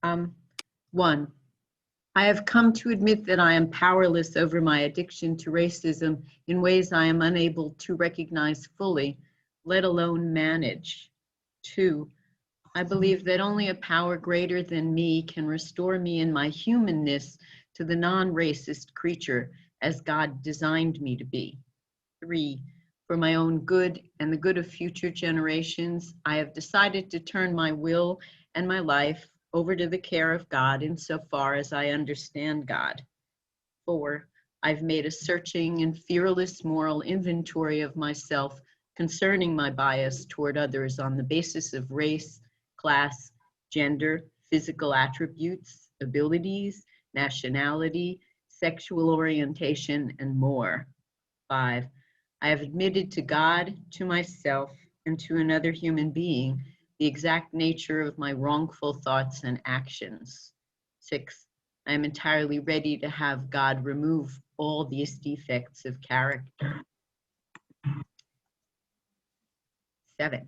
1, I have come to admit that I am powerless over my addiction to racism in ways I am unable to recognize fully, let alone manage. 2, I believe that only a power greater than me can restore me in my humanness to the non-racist creature as God designed me to be. 3, for my own good and the good of future generations, I have decided to turn my will and my life over to the care of God insofar as I understand God. 4, I've made a searching and fearless moral inventory of myself concerning my bias toward others on the basis of race, class, gender, physical attributes, abilities, nationality, sexual orientation, and more. 5, I have admitted to God, to myself, and to another human being the exact nature of my wrongful thoughts and actions. 6, I am entirely ready to have God remove all these defects of character. 7,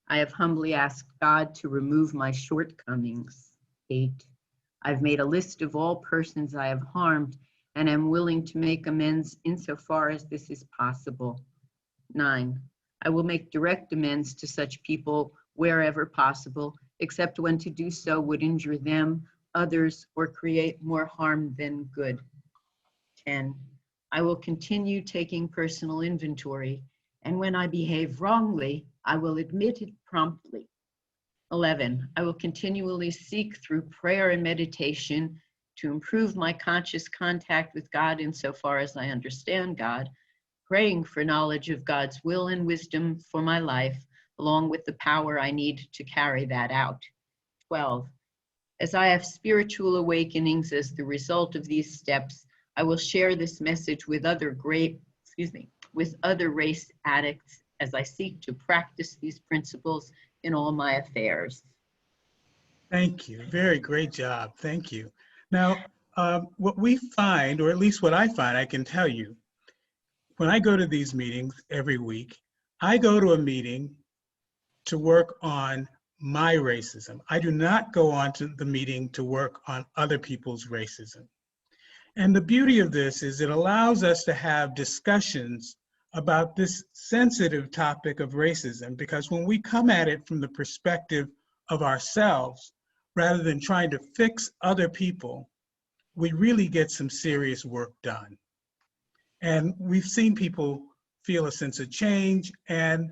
I have humbly asked God to remove my shortcomings. 8, I've made a list of all persons I have harmed and am willing to make amends insofar as this is possible. 9, I will make direct amends to such people wherever possible, except when to do so would injure them, others, or create more harm than good. 10. I will continue taking personal inventory, and when I behave wrongly, I will admit it promptly. 11. I will continually seek through prayer and meditation to improve my conscious contact with God insofar as I understand God, praying for knowledge of God's will and wisdom for my life, along with the power I need to carry that out. 12. As I have spiritual awakenings as the result of these steps, I will share this message with other race addicts as I seek to practice these principles in all my affairs. Thank you. Very great job. Thank you. Now, what we find, or at least what I find, I can tell you, when I go to these meetings every week, I go to a meeting to work on my racism. I do not go on to the meeting to work on other people's racism. And the beauty of this is it allows us to have discussions about this sensitive topic of racism, because when we come at it from the perspective of ourselves, rather than trying to fix other people, we really get some serious work done. And we've seen people feel a sense of change. And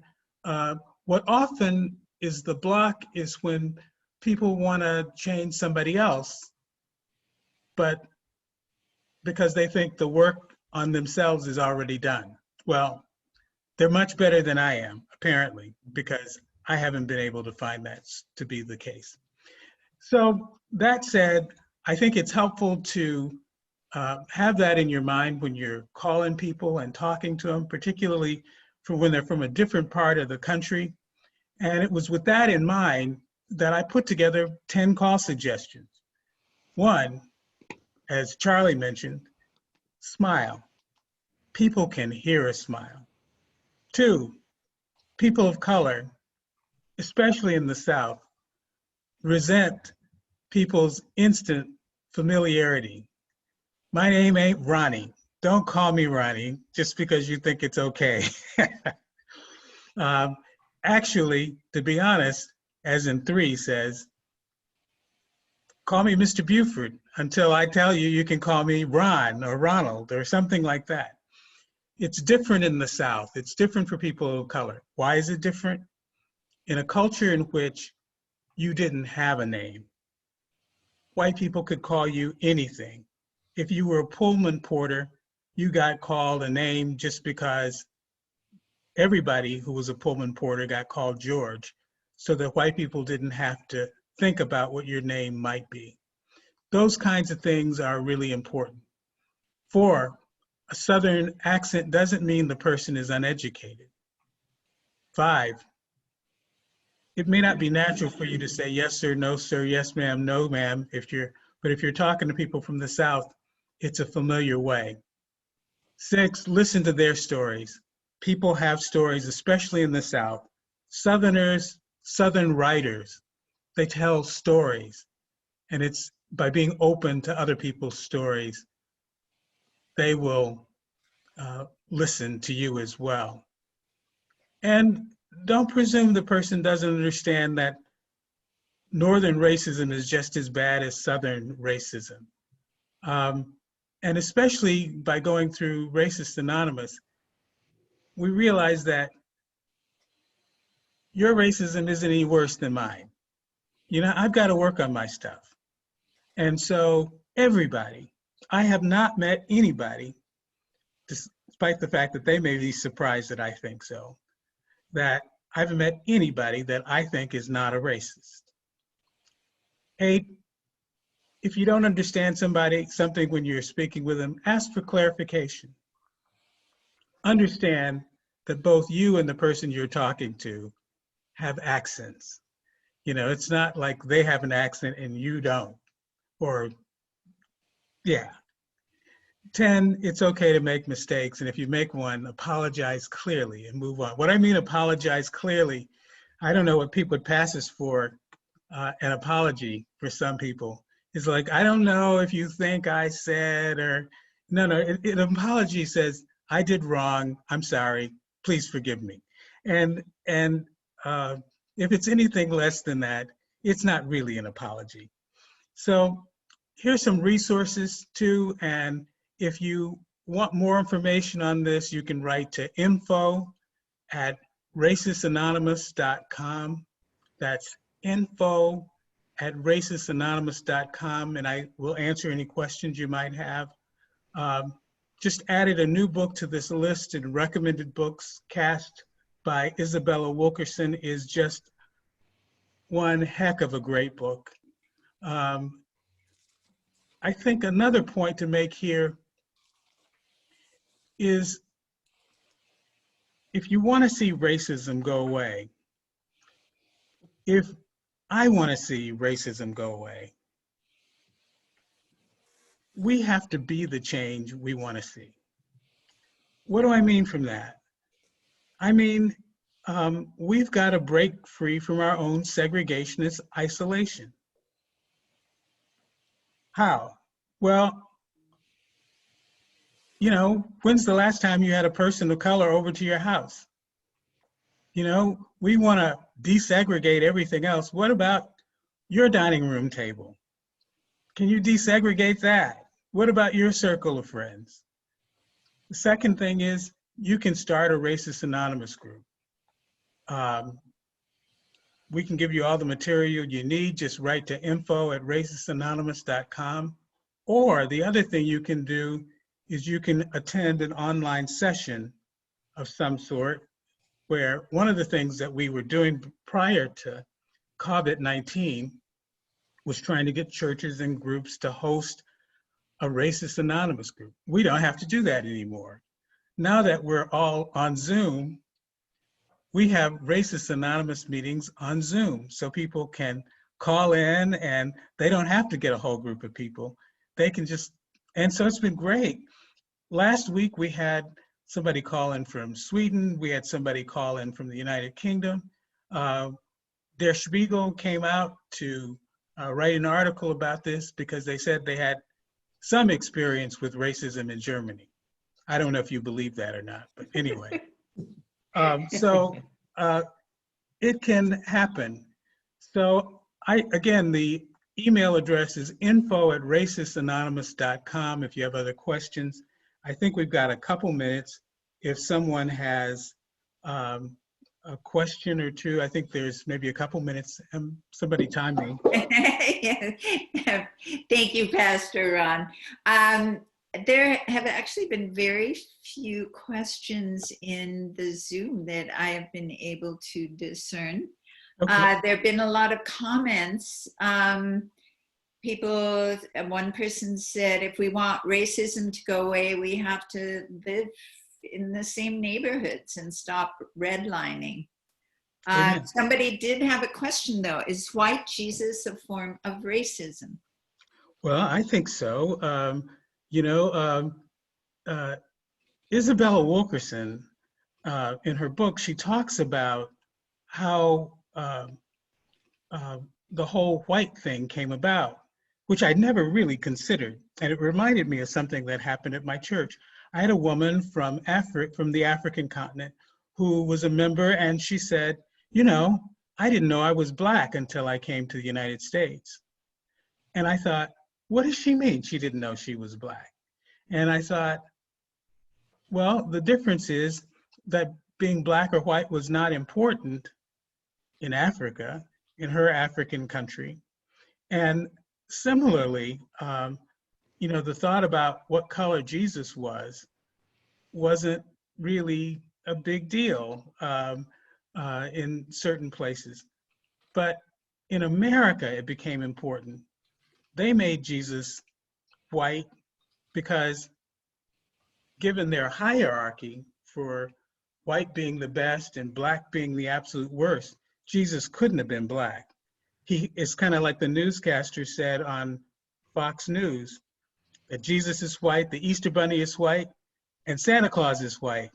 what often is the block is when people want to change somebody else, but because they think the work on themselves is already done. Well, they're much better than I am, apparently, because I haven't been able to find that to be the case. So that said, I think it's helpful to have that in your mind when you're calling people and talking to them, particularly for when they're from a different part of the country. And it was with that in mind that I put together 10 call suggestions. One, as Charlie mentioned, smile. People can hear a smile. 2, people of color, especially in the South, resent people's instant familiarity. My name ain't Ronnie. Don't call me Ronnie just because you think it's okay. Actually, to be honest, as in 3 says, call me Mr. Buford until I tell you you can call me Ron or Ronald or something like that. It's different in the South. It's different for people of color. Why is it different? In a culture in which you didn't have a name, white people could call you anything. If you were a Pullman porter, you got called a name just because everybody who was a Pullman porter got called George, so that white people didn't have to think about what your name might be. Those kinds of things are really important. 4, a Southern accent doesn't mean the person is uneducated. 5, it may not be natural for you to say yes sir, no sir, yes ma'am, no ma'am, but if you're talking to people from the South, it's a familiar way. 6, listen to their stories. People have stories, especially in the South. Southerners, Southern writers, they tell stories. And it's by being open to other people's stories, they will listen to you as well. And don't presume the person doesn't understand that Northern racism is just as bad as Southern racism. And especially by going through Racist Anonymous, we realize that your racism isn't any worse than mine. You know, I've got to work on my stuff. And so everybody, I have not met anybody, despite the fact that they may be surprised that I think so, that I haven't met anybody that I think is not a racist. 8, if you don't understand something when you're speaking with them, ask for clarification. Understand that both you and the person you're talking to have accents. You know, it's not like they have an accent and you don't, or yeah. 10, it's okay to make mistakes. And if you make one, apologize clearly and move on. What I mean apologize clearly, I don't know what people would pass us for an apology for some people. It's like, I don't know if you think I said, or no, an apology says, I did wrong, I'm sorry, please forgive me. And if it's anything less than that, it's not really an apology. So here's some resources too. And if you want more information on this, you can write to info@racistanonymous.com. That's info@racistanonymous.com, and I will answer any questions you might have. Just added a new book to this list in recommended books. Cast by Isabella Wilkerson is just one heck of a great book. I think another point to make here is if you want to see racism go away, if I want to see racism go away, we have to be the change we want to see. What do I mean from that? I mean, we've got to break free from our own segregationist isolation. How? Well, you know, when's the last time you had a person of color over to your house? You know, we want to desegregate everything else. What about your dining room table? Can you desegregate that? What about your circle of friends? The second thing is you can start a Racist Anonymous group. We can give you all the material you need. Just write to info@racistanonymous.com. Or the other thing you can do is you can attend an online session of some sort, where one of the things that we were doing prior to COVID-19 was trying to get churches and groups to host a Racist Anonymous group. We don't have to do that anymore. Now that we're all on Zoom, we have Racist Anonymous meetings on Zoom, so people can call in and they don't have to get a whole group of people. They can just, and so it's been great. Last week we had somebody call in from Sweden. We had somebody call in from the United Kingdom. Der Spiegel came out to write an article about this because they said they had some experience with racism in Germany. I don't know if you believe that or not, but anyway. It can happen. So again, the email address is info@racistanonymous.com if you have other questions. I think we've got a couple minutes. If someone has a question or two, I think there's maybe a couple minutes. Somebody time me. Thank you, Pastor Ron. There have actually been very few questions in the Zoom that I have been able to discern. Okay. There have been a lot of comments. One person said, if we want racism to go away, we have to live in the same neighborhoods and stop redlining. Somebody did have a question though. Is white Jesus a form of racism? Well, I think so. Isabella Wilkerson, in her book, she talks about how the whole white thing came about, which I'd never really considered. And it reminded me of something that happened at my church. I had a woman from the African continent who was a member, and she said, you know, I didn't know I was Black until I came to the United States. And I thought, what does she mean she didn't know she was Black? And I thought, well, the difference is that being Black or white was not important in Africa, in her African country. And similarly, the thought about what color Jesus wasn't really a big deal in certain places. But in America, it became important. They made Jesus white because, given their hierarchy for white being the best and Black being the absolute worst, Jesus couldn't have been Black. It's kind of like the newscaster said on Fox News, that Jesus is white, the Easter Bunny is white, and Santa Claus is white.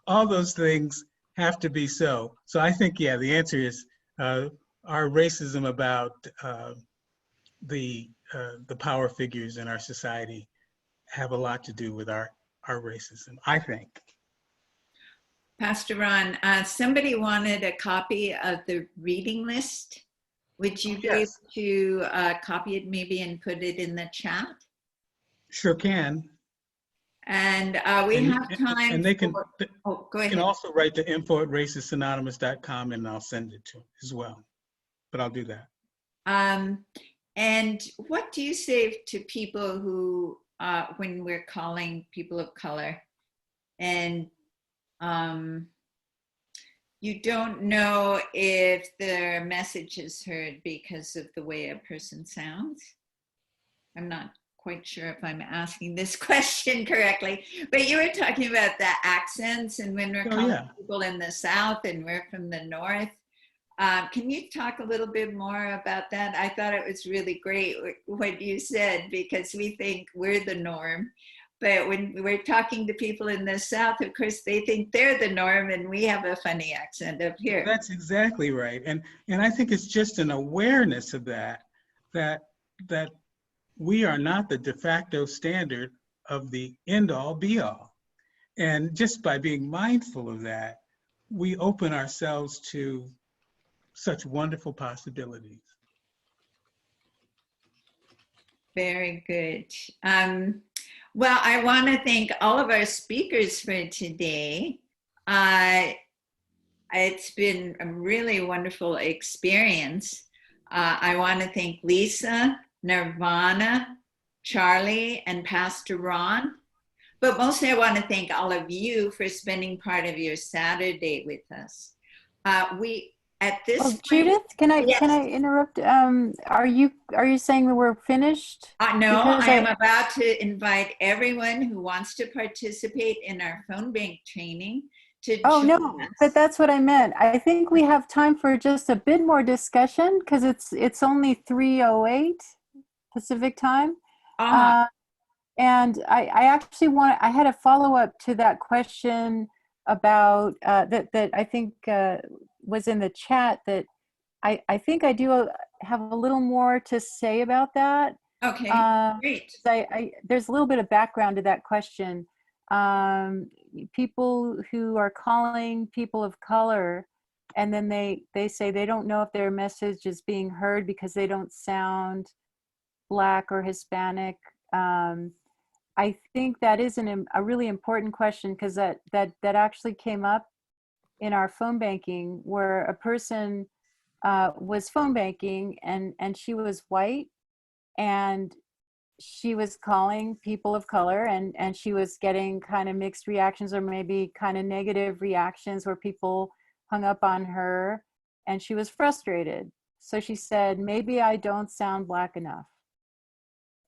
All those things have to be so. So I think, yeah, the answer is our racism about the power figures in our society have a lot to do with our racism, I think. Pastor Ron, somebody wanted a copy of the reading list. Would you be able Yes, to copy it maybe and put it in the chat? sure can. And we And, have time and they can, for, they oh, go can ahead. also write to info@racistanonymous.com and I'll send it to them as well. But I'll do that. And what do you say to people who, when we're calling people of color and you don't know if their message is heard because of the way a person sounds? I'm not quite sure if I'm asking this question correctly, but you were talking about the accents and when we're calling people in the South and we're from the North. Can you talk a little bit more about that? I thought it was really great what you said, because we think we're the norm. But when we're talking to people in the South, of course, they think they're the norm and we have a funny accent up here. That's exactly right. And I think it's just an awareness of that we are not the de facto standard of the end all be all. And just by being mindful of that, we open ourselves to such wonderful possibilities. Very good. Well, I want to thank all of our speakers for today. It's been a really wonderful experience. I want to thank Lisa, Nirvana, Charlie, and Pastor Ron. But mostly I want to thank all of you for spending part of your Saturday with us. At this point, Judith, can I yes. interrupt? Are you saying that we're finished? No, Because I am about to invite everyone who wants to participate in our phone bank training to join no, us. but that's what I meant. I think we have time for just a bit more discussion because it's only 3:08 Pacific time. And I actually I had a follow-up to that question about that I think was in the chat that I think I do have a little more to say about that. Okay, great. There's a little bit of background to that question. People who are calling people of color, and then they say they don't know if their message is being heard because they don't sound Black or Hispanic. I think that is a really important question because that actually came up in our phone banking where a person was phone banking and she was white and she was calling people of color and she was getting kind of mixed reactions or maybe kind of negative reactions where people hung up on her and she was frustrated. So she said, maybe I don't sound Black enough.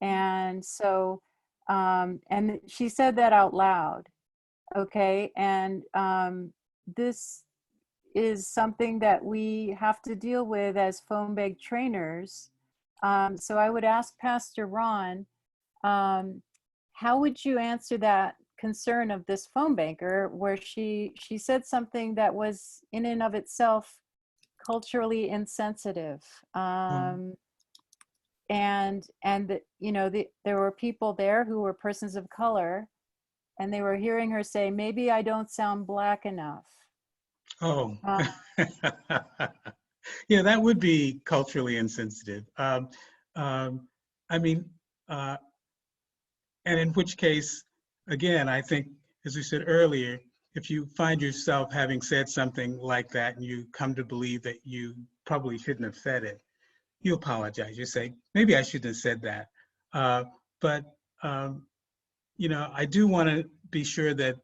And so, and she said that out loud. Okay. And this is something that we have to deal with as phone bank trainers. So I would ask Pastor Ron, how would you answer that concern of this phone banker where she said something that was in and of itself culturally insensitive? And there were people there who were persons of color and they were hearing her say, maybe I don't sound Black enough. Oh, yeah, that would be culturally insensitive. And in which case, again, I think, as we said earlier, if you find yourself having said something like that and you come to believe that you probably shouldn't have said it, you apologize. You say, maybe I shouldn't have said that. But I do want to be sure that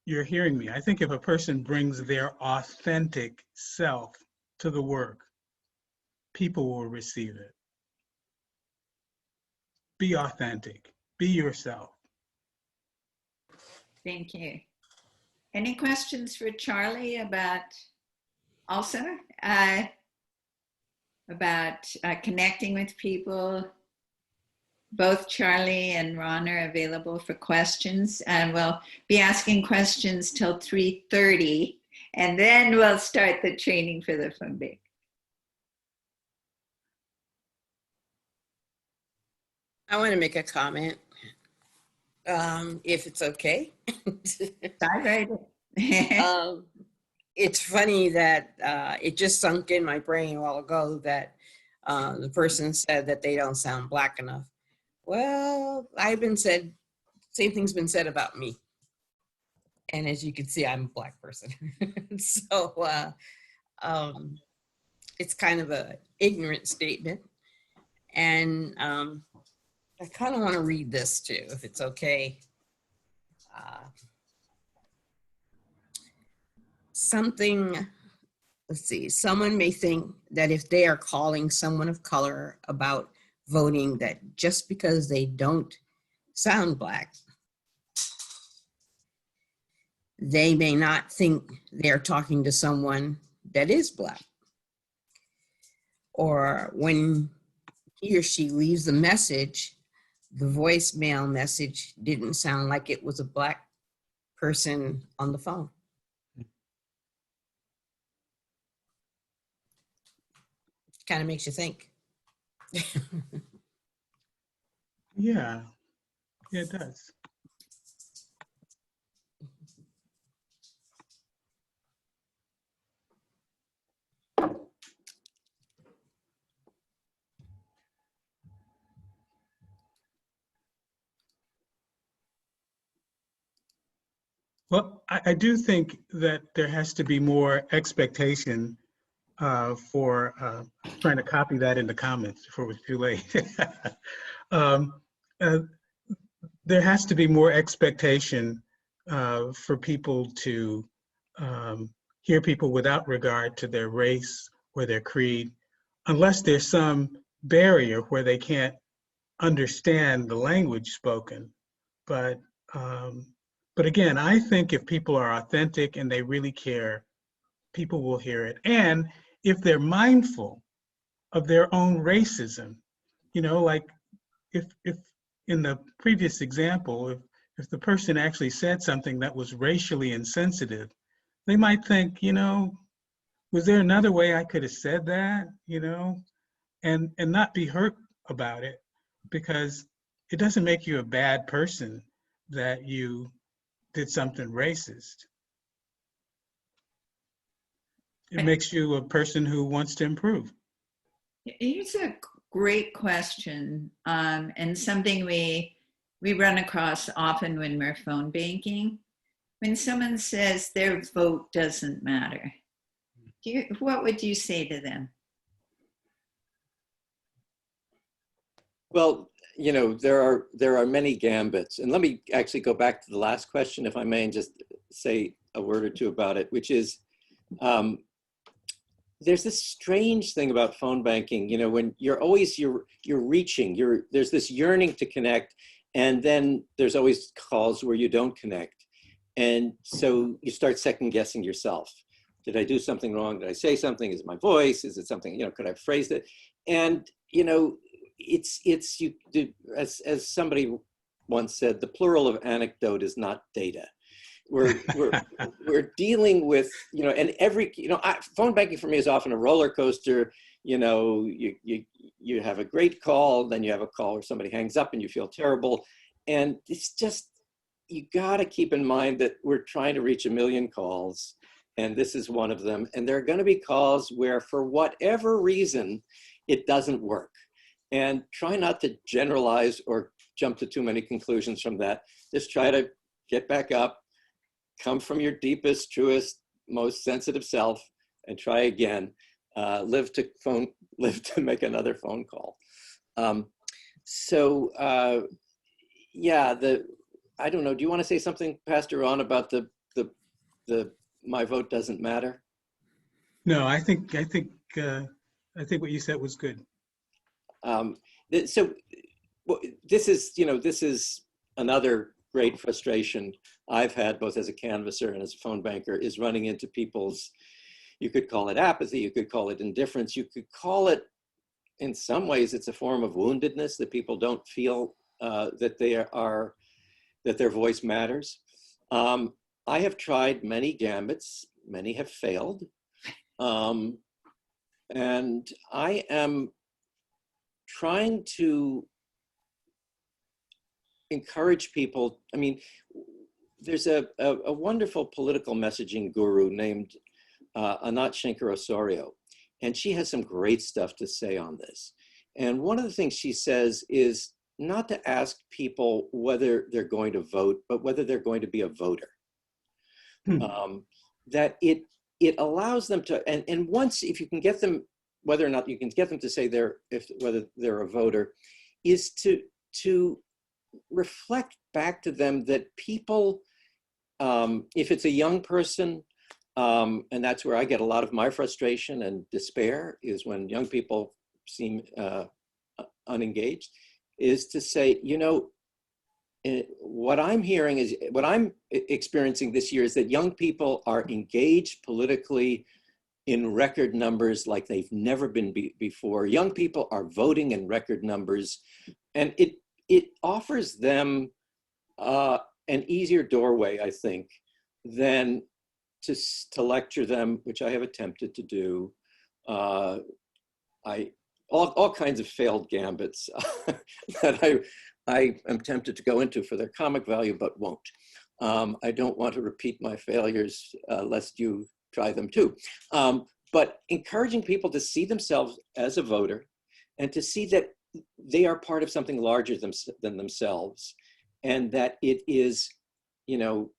you're hearing me. I think if a person brings their authentic self to the work, people will receive it. Be authentic, be yourself. Thank you. Any questions for Charlie about connecting with people? Both Charlie and Ron are available for questions, and we'll be asking questions till 3:30, and then we'll start the training for the phone bank. I want to make a comment, if it's okay. All right. It's funny that it just sunk in my brain a while ago that the person said that they don't sound Black enough. Well, same thing's been said about me. And as you can see, I'm a Black person. So it's kind of an ignorant statement. And I kind of want to read this too, if it's okay. Let's see, someone may think that if they are calling someone of color about voting, that just because they don't sound Black, they may not think they're talking to someone that is Black. Or when he or she leaves a message, the voicemail message didn't sound like it was a Black person on the phone. Kind of makes you think. Yeah, it does. Well, I do think that there has to be more expectation for trying to copy that in the comments before it was too late. um, uh, there has to be more expectation for people to hear people without regard to their race or their creed, unless there's some barrier where they can't understand the language spoken. But again, I think if people are authentic and they really care, people will hear it. And if they're mindful of their own racism, like if in the previous example, if the person actually said something that was racially insensitive, they might think, was there another way I could have said that, and not be hurt about it, because it doesn't make you a bad person that you did something racist. It makes you a person who wants to improve. Here's a great question, and something we run across often when we're phone banking. When someone says their vote doesn't matter, what would you say to them? Well, there are many gambits. And let me actually go back to the last question, if I may, and just say a word or two about it, which is, there's this strange thing about phone banking, when you're reaching, there's this yearning to connect, and then there's always calls where you don't connect. And so you start second guessing yourself. Did I do something wrong? Did I say something? Is it my voice? Is it something, could I have phrased it? And, as somebody once said, the plural of anecdote is not data. We're dealing with, and phone banking for me is often a roller coaster. You have a great call, then you have a call where somebody hangs up and you feel terrible. And it's just, you gotta keep in mind that we're trying to reach 1 million calls, and this is one of them. And there are gonna be calls where, for whatever reason, it doesn't work. And try not to generalize or jump to too many conclusions from that. Just try to get back up, come from your deepest, truest, most sensitive self, and try again. Live to make another phone call. I don't know. Do you want to say something, Pastor Ron, about the my vote doesn't matter? No, I think what you said was good. This is another great frustration I've had, both as a canvasser and as a phone banker, is running into people's, you could call it apathy, you could call it indifference, you could call it, in some ways, it's a form of woundedness, that people don't feel that their voice matters. I have tried many gambits, many have failed. And I am trying to encourage people. I mean, there's a wonderful political messaging guru named Anat Shenker-Osorio, and she has some great stuff to say on this. And one of the things she says is not to ask people whether they're going to vote, but whether they're going to be a voter. That it allows them to, and once, if you can get them, whether or not you can get them to say whether they're a voter, is to reflect back to them that people, if it's a young person, and that's where I get a lot of my frustration and despair, is when young people seem unengaged, is to say, you know, what I'm hearing is, what I'm experiencing this year is that young people are engaged politically in record numbers like they've never been before. Young people are voting in record numbers, and it offers them an easier doorway, I think, than to lecture them, which I have attempted to do. All kinds of failed gambits that I am tempted to go into for their comic value, but won't. I don't want to repeat my failures lest you try them too. But encouraging people to see themselves as a voter and to see that they are part of something larger than themselves, and that it is, you know,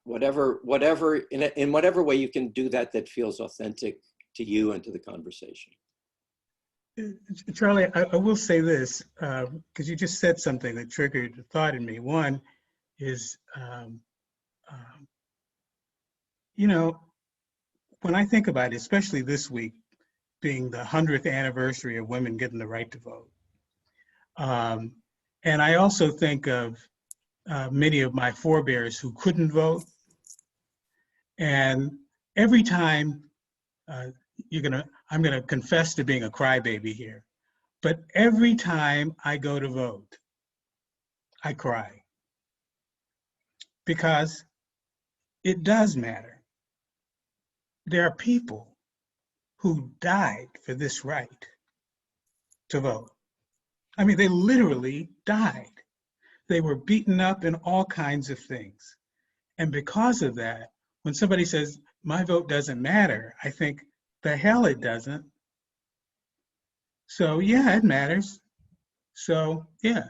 whatever in whatever way you can do that feels authentic to you and to the conversation. Charlie, I will say this, because you just said something that triggered a thought in me. One is, you know, when I think about it, especially this week being the 100th anniversary of women getting the right to vote. And I also think of many of my forebears who couldn't vote. And every time, I'm gonna confess to being a crybaby here, but every time I go to vote, I cry. Because it does matter. There are people who died for this right to vote. I mean, they literally died. They were beaten up in all kinds of things. And because of that, when somebody says, my vote doesn't matter, I think, the hell it doesn't. So yeah, it matters. So yeah,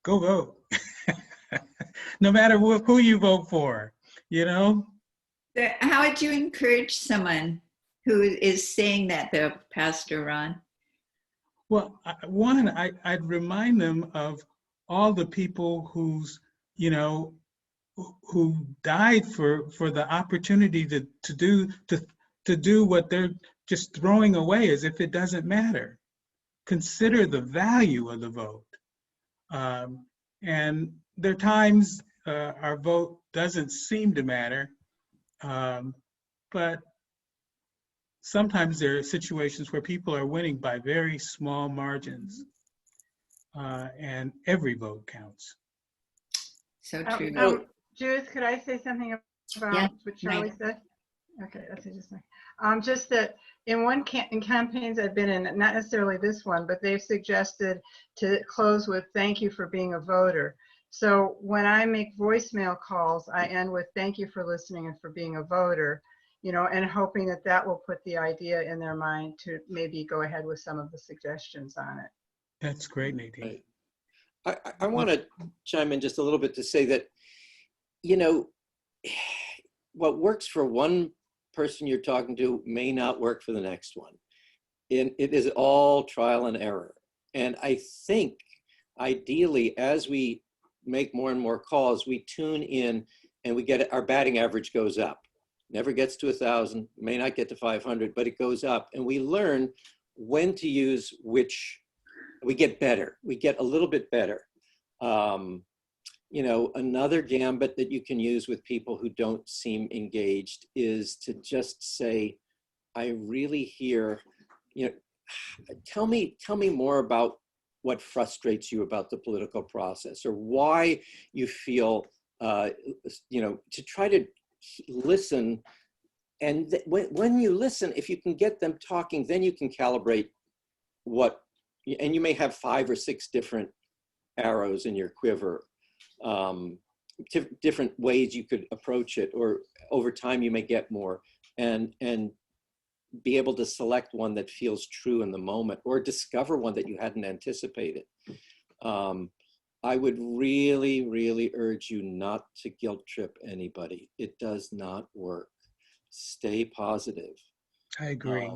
go vote. No matter who you vote for, you know? How would you encourage someone who is saying that, though, Pastor Ron? Well, one, I'd remind them of all the people who's, you know, who died for the opportunity to do what they're just throwing away as if it doesn't matter. Consider the value of the vote. And there are times our vote doesn't seem to matter, but sometimes there are situations where people are winning by very small margins, and every vote counts. So true. Judith, could I say something about Yeah, what Charlie right. said? Okay, that's interesting. Just that in campaigns I've been in, not necessarily this one, but they've suggested to close with "Thank you for being a voter." So when I make voicemail calls, I end with "Thank you for listening and for being a voter," you know, and hoping that that will put the idea in their mind to maybe go ahead with some of the suggestions on it. That's great, Nadine. I want to chime in just a little bit to say that, you know, what works for one person you're talking to may not work for the next one. And it is all trial and error. And I think ideally, as we make more and more calls, we tune in and we get our batting average goes up. Never gets to 1,000, may not get to 500, but it goes up. And we learn when to use which. We get better. We get a little bit better. You know, another gambit that you can use with people who don't seem engaged is to just say, I really hear, you know, tell me more about what frustrates you about the political process, or why you feel, you know, to try to listen. And when you listen, if you can get them talking, then you can calibrate what, and you may have 5 or 6 different arrows in your quiver. different ways you could approach it, or over time you may get more, and be able to select one that feels true in the moment, or discover one that you hadn't anticipated. I would really, really urge you not to guilt trip anybody. It does not work. Stay positive. I agree.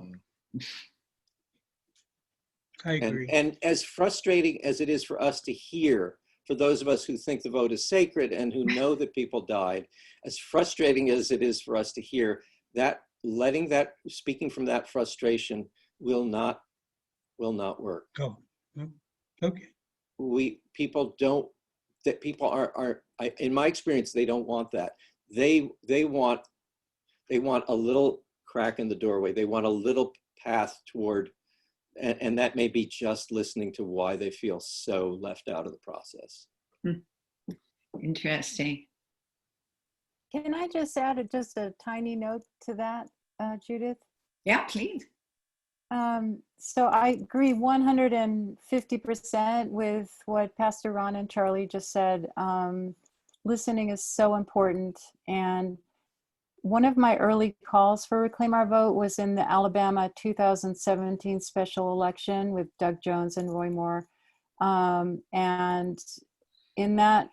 I And, agree. and as frustrating as it is for us to hear, for those of us who think the vote is sacred and who know that people died, as frustrating as it is for us to hear, that speaking from that frustration will not work. Oh, okay. People in my experience, they don't want that. They want a little crack in the doorway. They want a little path toward, and that may be just listening to why they feel so left out of the process. Interesting. Can I just add just a tiny note to that, Judith? Yeah, please. So I agree 150% with what Pastor Ron and Charlie just said. Listening is so important. And one of my early calls for Reclaim Our Vote was in the Alabama 2017 special election with Doug Jones and Roy Moore. And in that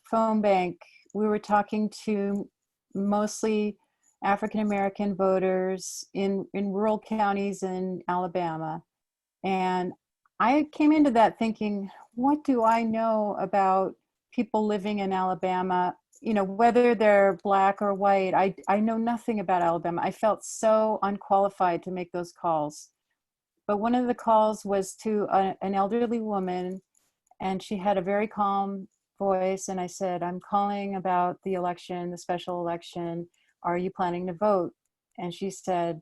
phone bank, we were talking to mostly African-American voters in rural counties in Alabama. And I came into that thinking, what do I know about people living in Alabama? You know, whether they're Black or white, I know nothing about Alabama. I felt so unqualified to make those calls. But one of the calls was to an elderly woman, and she had a very calm voice. And I said, I'm calling about the election, the special election. Are you planning to vote? And she said,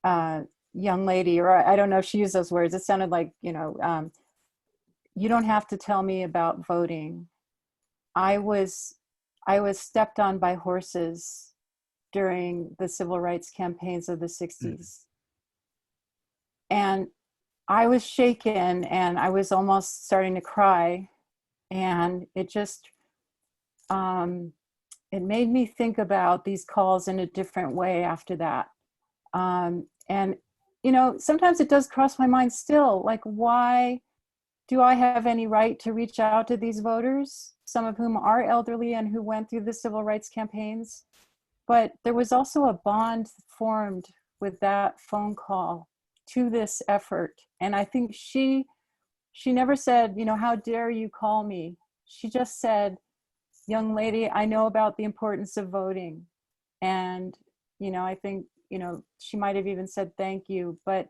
young lady, or I don't know if she used those words. It sounded like, you don't have to tell me about voting. I was stepped on by horses during the civil rights campaigns of the 60s. And I was shaken, and I was almost starting to cry. And it just, it made me think about these calls in a different way after that. And, sometimes it does cross my mind still, like, why do I have any right to reach out to these voters, some of whom are elderly and who went through the civil rights campaigns? But there was also a bond formed with that phone call to this effort. And I think she never said, how dare you call me? She just said, young lady, I know about the importance of voting. And, I think, she might have even said thank you, but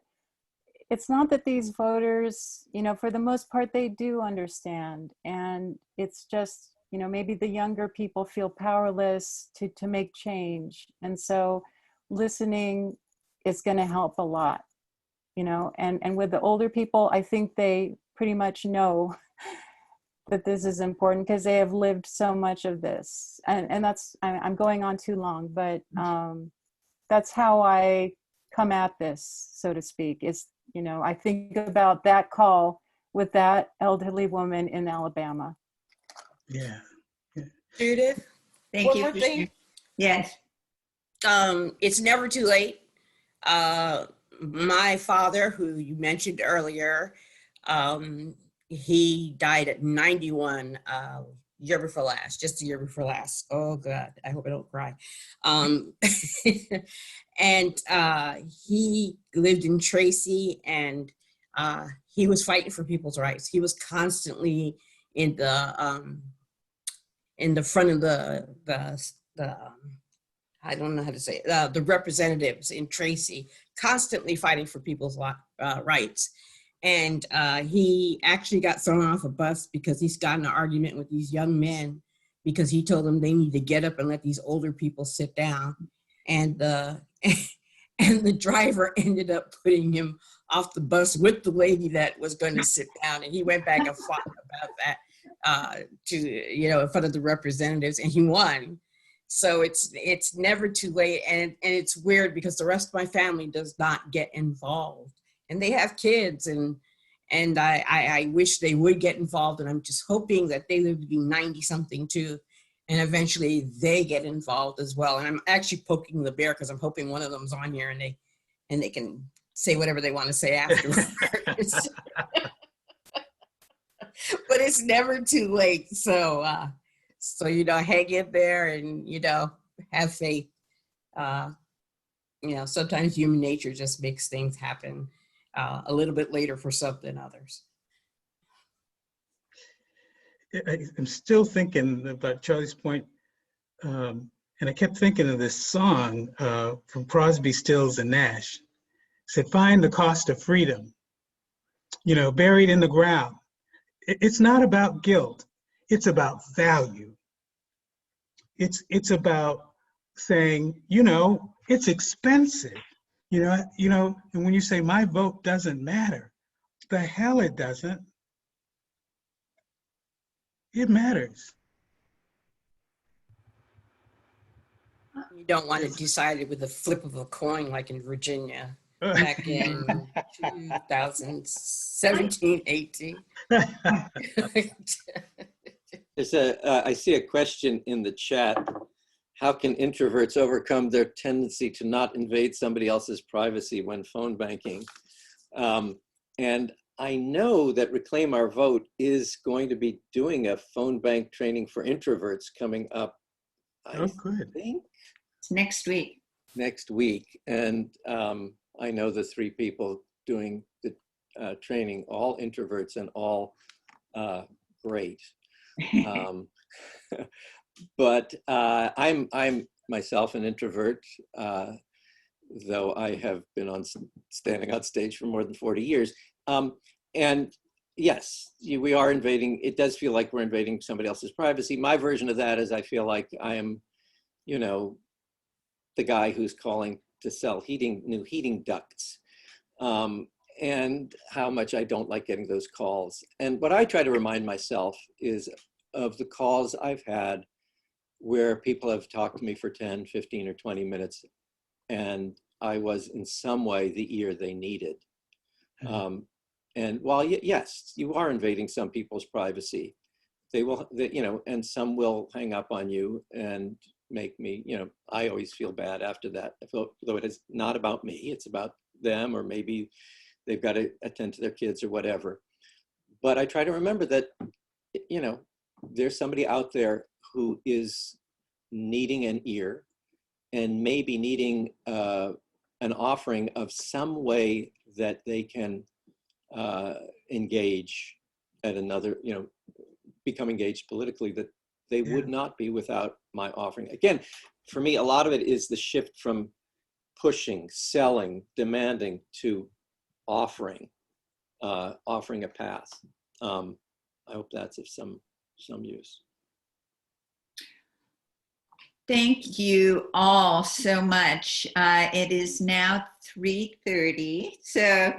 it's not that these voters, for the most part, they do understand. And it's just, maybe the younger people feel powerless to make change. And so listening is going to help a lot, and with the older people, I think they pretty much know that this is important because they have lived so much of this. And that's, I'm going on too long, but that's how I come at this, so to speak, is, I think about that call with that elderly woman in Alabama. Yeah. Judith, Thank one you. more thing. Yes. It's never too late. My father, who you mentioned earlier, he died at 91, year before last, just the year before last. Oh God, I hope I don't cry. And he lived in Tracy, and he was fighting for people's rights. He was constantly in the front of the I don't know how to say it, the representatives in Tracy, constantly fighting for people's rights. And he actually got thrown off a bus because he's got in an argument with these young men because he told them they need to get up and let these older people sit down. And the driver ended up putting him off the bus with the lady that was going to sit down. And he went back and fought about that in front of the representatives, and he won. So it's never too late. And it's weird because the rest of my family does not get involved. And they have kids, and And I wish they would get involved, and I'm just hoping that they would be 90 something too, and eventually they get involved as well. And I'm actually poking the bear because I'm hoping one of them's on here and they can say whatever they want to say afterwards. But it's never too late. So, hang in there and, have faith. Sometimes human nature just makes things happen a little bit later for some than others. I'm still thinking about Charlie's point, and I kept thinking of this song from Crosby, Stills, and Nash. It said, "Find the cost of freedom, buried in the ground." It's not about guilt. It's about value. It's about saying, it's expensive, and when you say my vote doesn't matter, the hell it doesn't. It matters. You don't want to decide it with a flip of a coin like in Virginia back in 2017, 18. I see a question in the chat. How can introverts overcome their tendency to not invade somebody else's privacy when phone banking? And I know that Reclaim Our Vote is going to be doing a phone bank training for introverts coming up, I think. It's next week. Next week. And I know the 3 people doing the training, all introverts and all great. But I'm myself an introvert, though I have been standing on stage for more than 40 years. And yes, we are invading, it does feel like we're invading somebody else's privacy. My version of that is I feel like I am, the guy who's calling to sell new heating ducts. And how much I don't like getting those calls. And what I try to remind myself is of the calls I've had where people have talked to me for 10, 15, or 20 minutes, and I was in some way the ear they needed. And while, yes, you are invading some people's privacy, and some will hang up on you and make me, I always feel bad after that. Though it is not about me, it's about them, or maybe they've got to attend to their kids or whatever. But I try to remember that, there's somebody out there who is needing an ear and maybe needing an offering of some way that they can engage at another, become engaged politically that they would not be without my offering. Again, for me, a lot of it is the shift from pushing, selling, demanding to offering a path. I hope that's of some use. Thank you all so much. It is now 3:30. So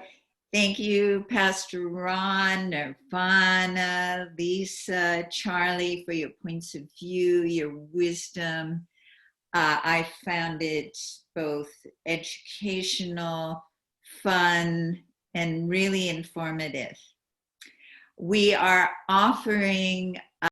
thank you, Pastor Ron, Nirvana, Lisa, Charlie, for your points of view, your wisdom. I found it both educational, fun, and really informative. We are offering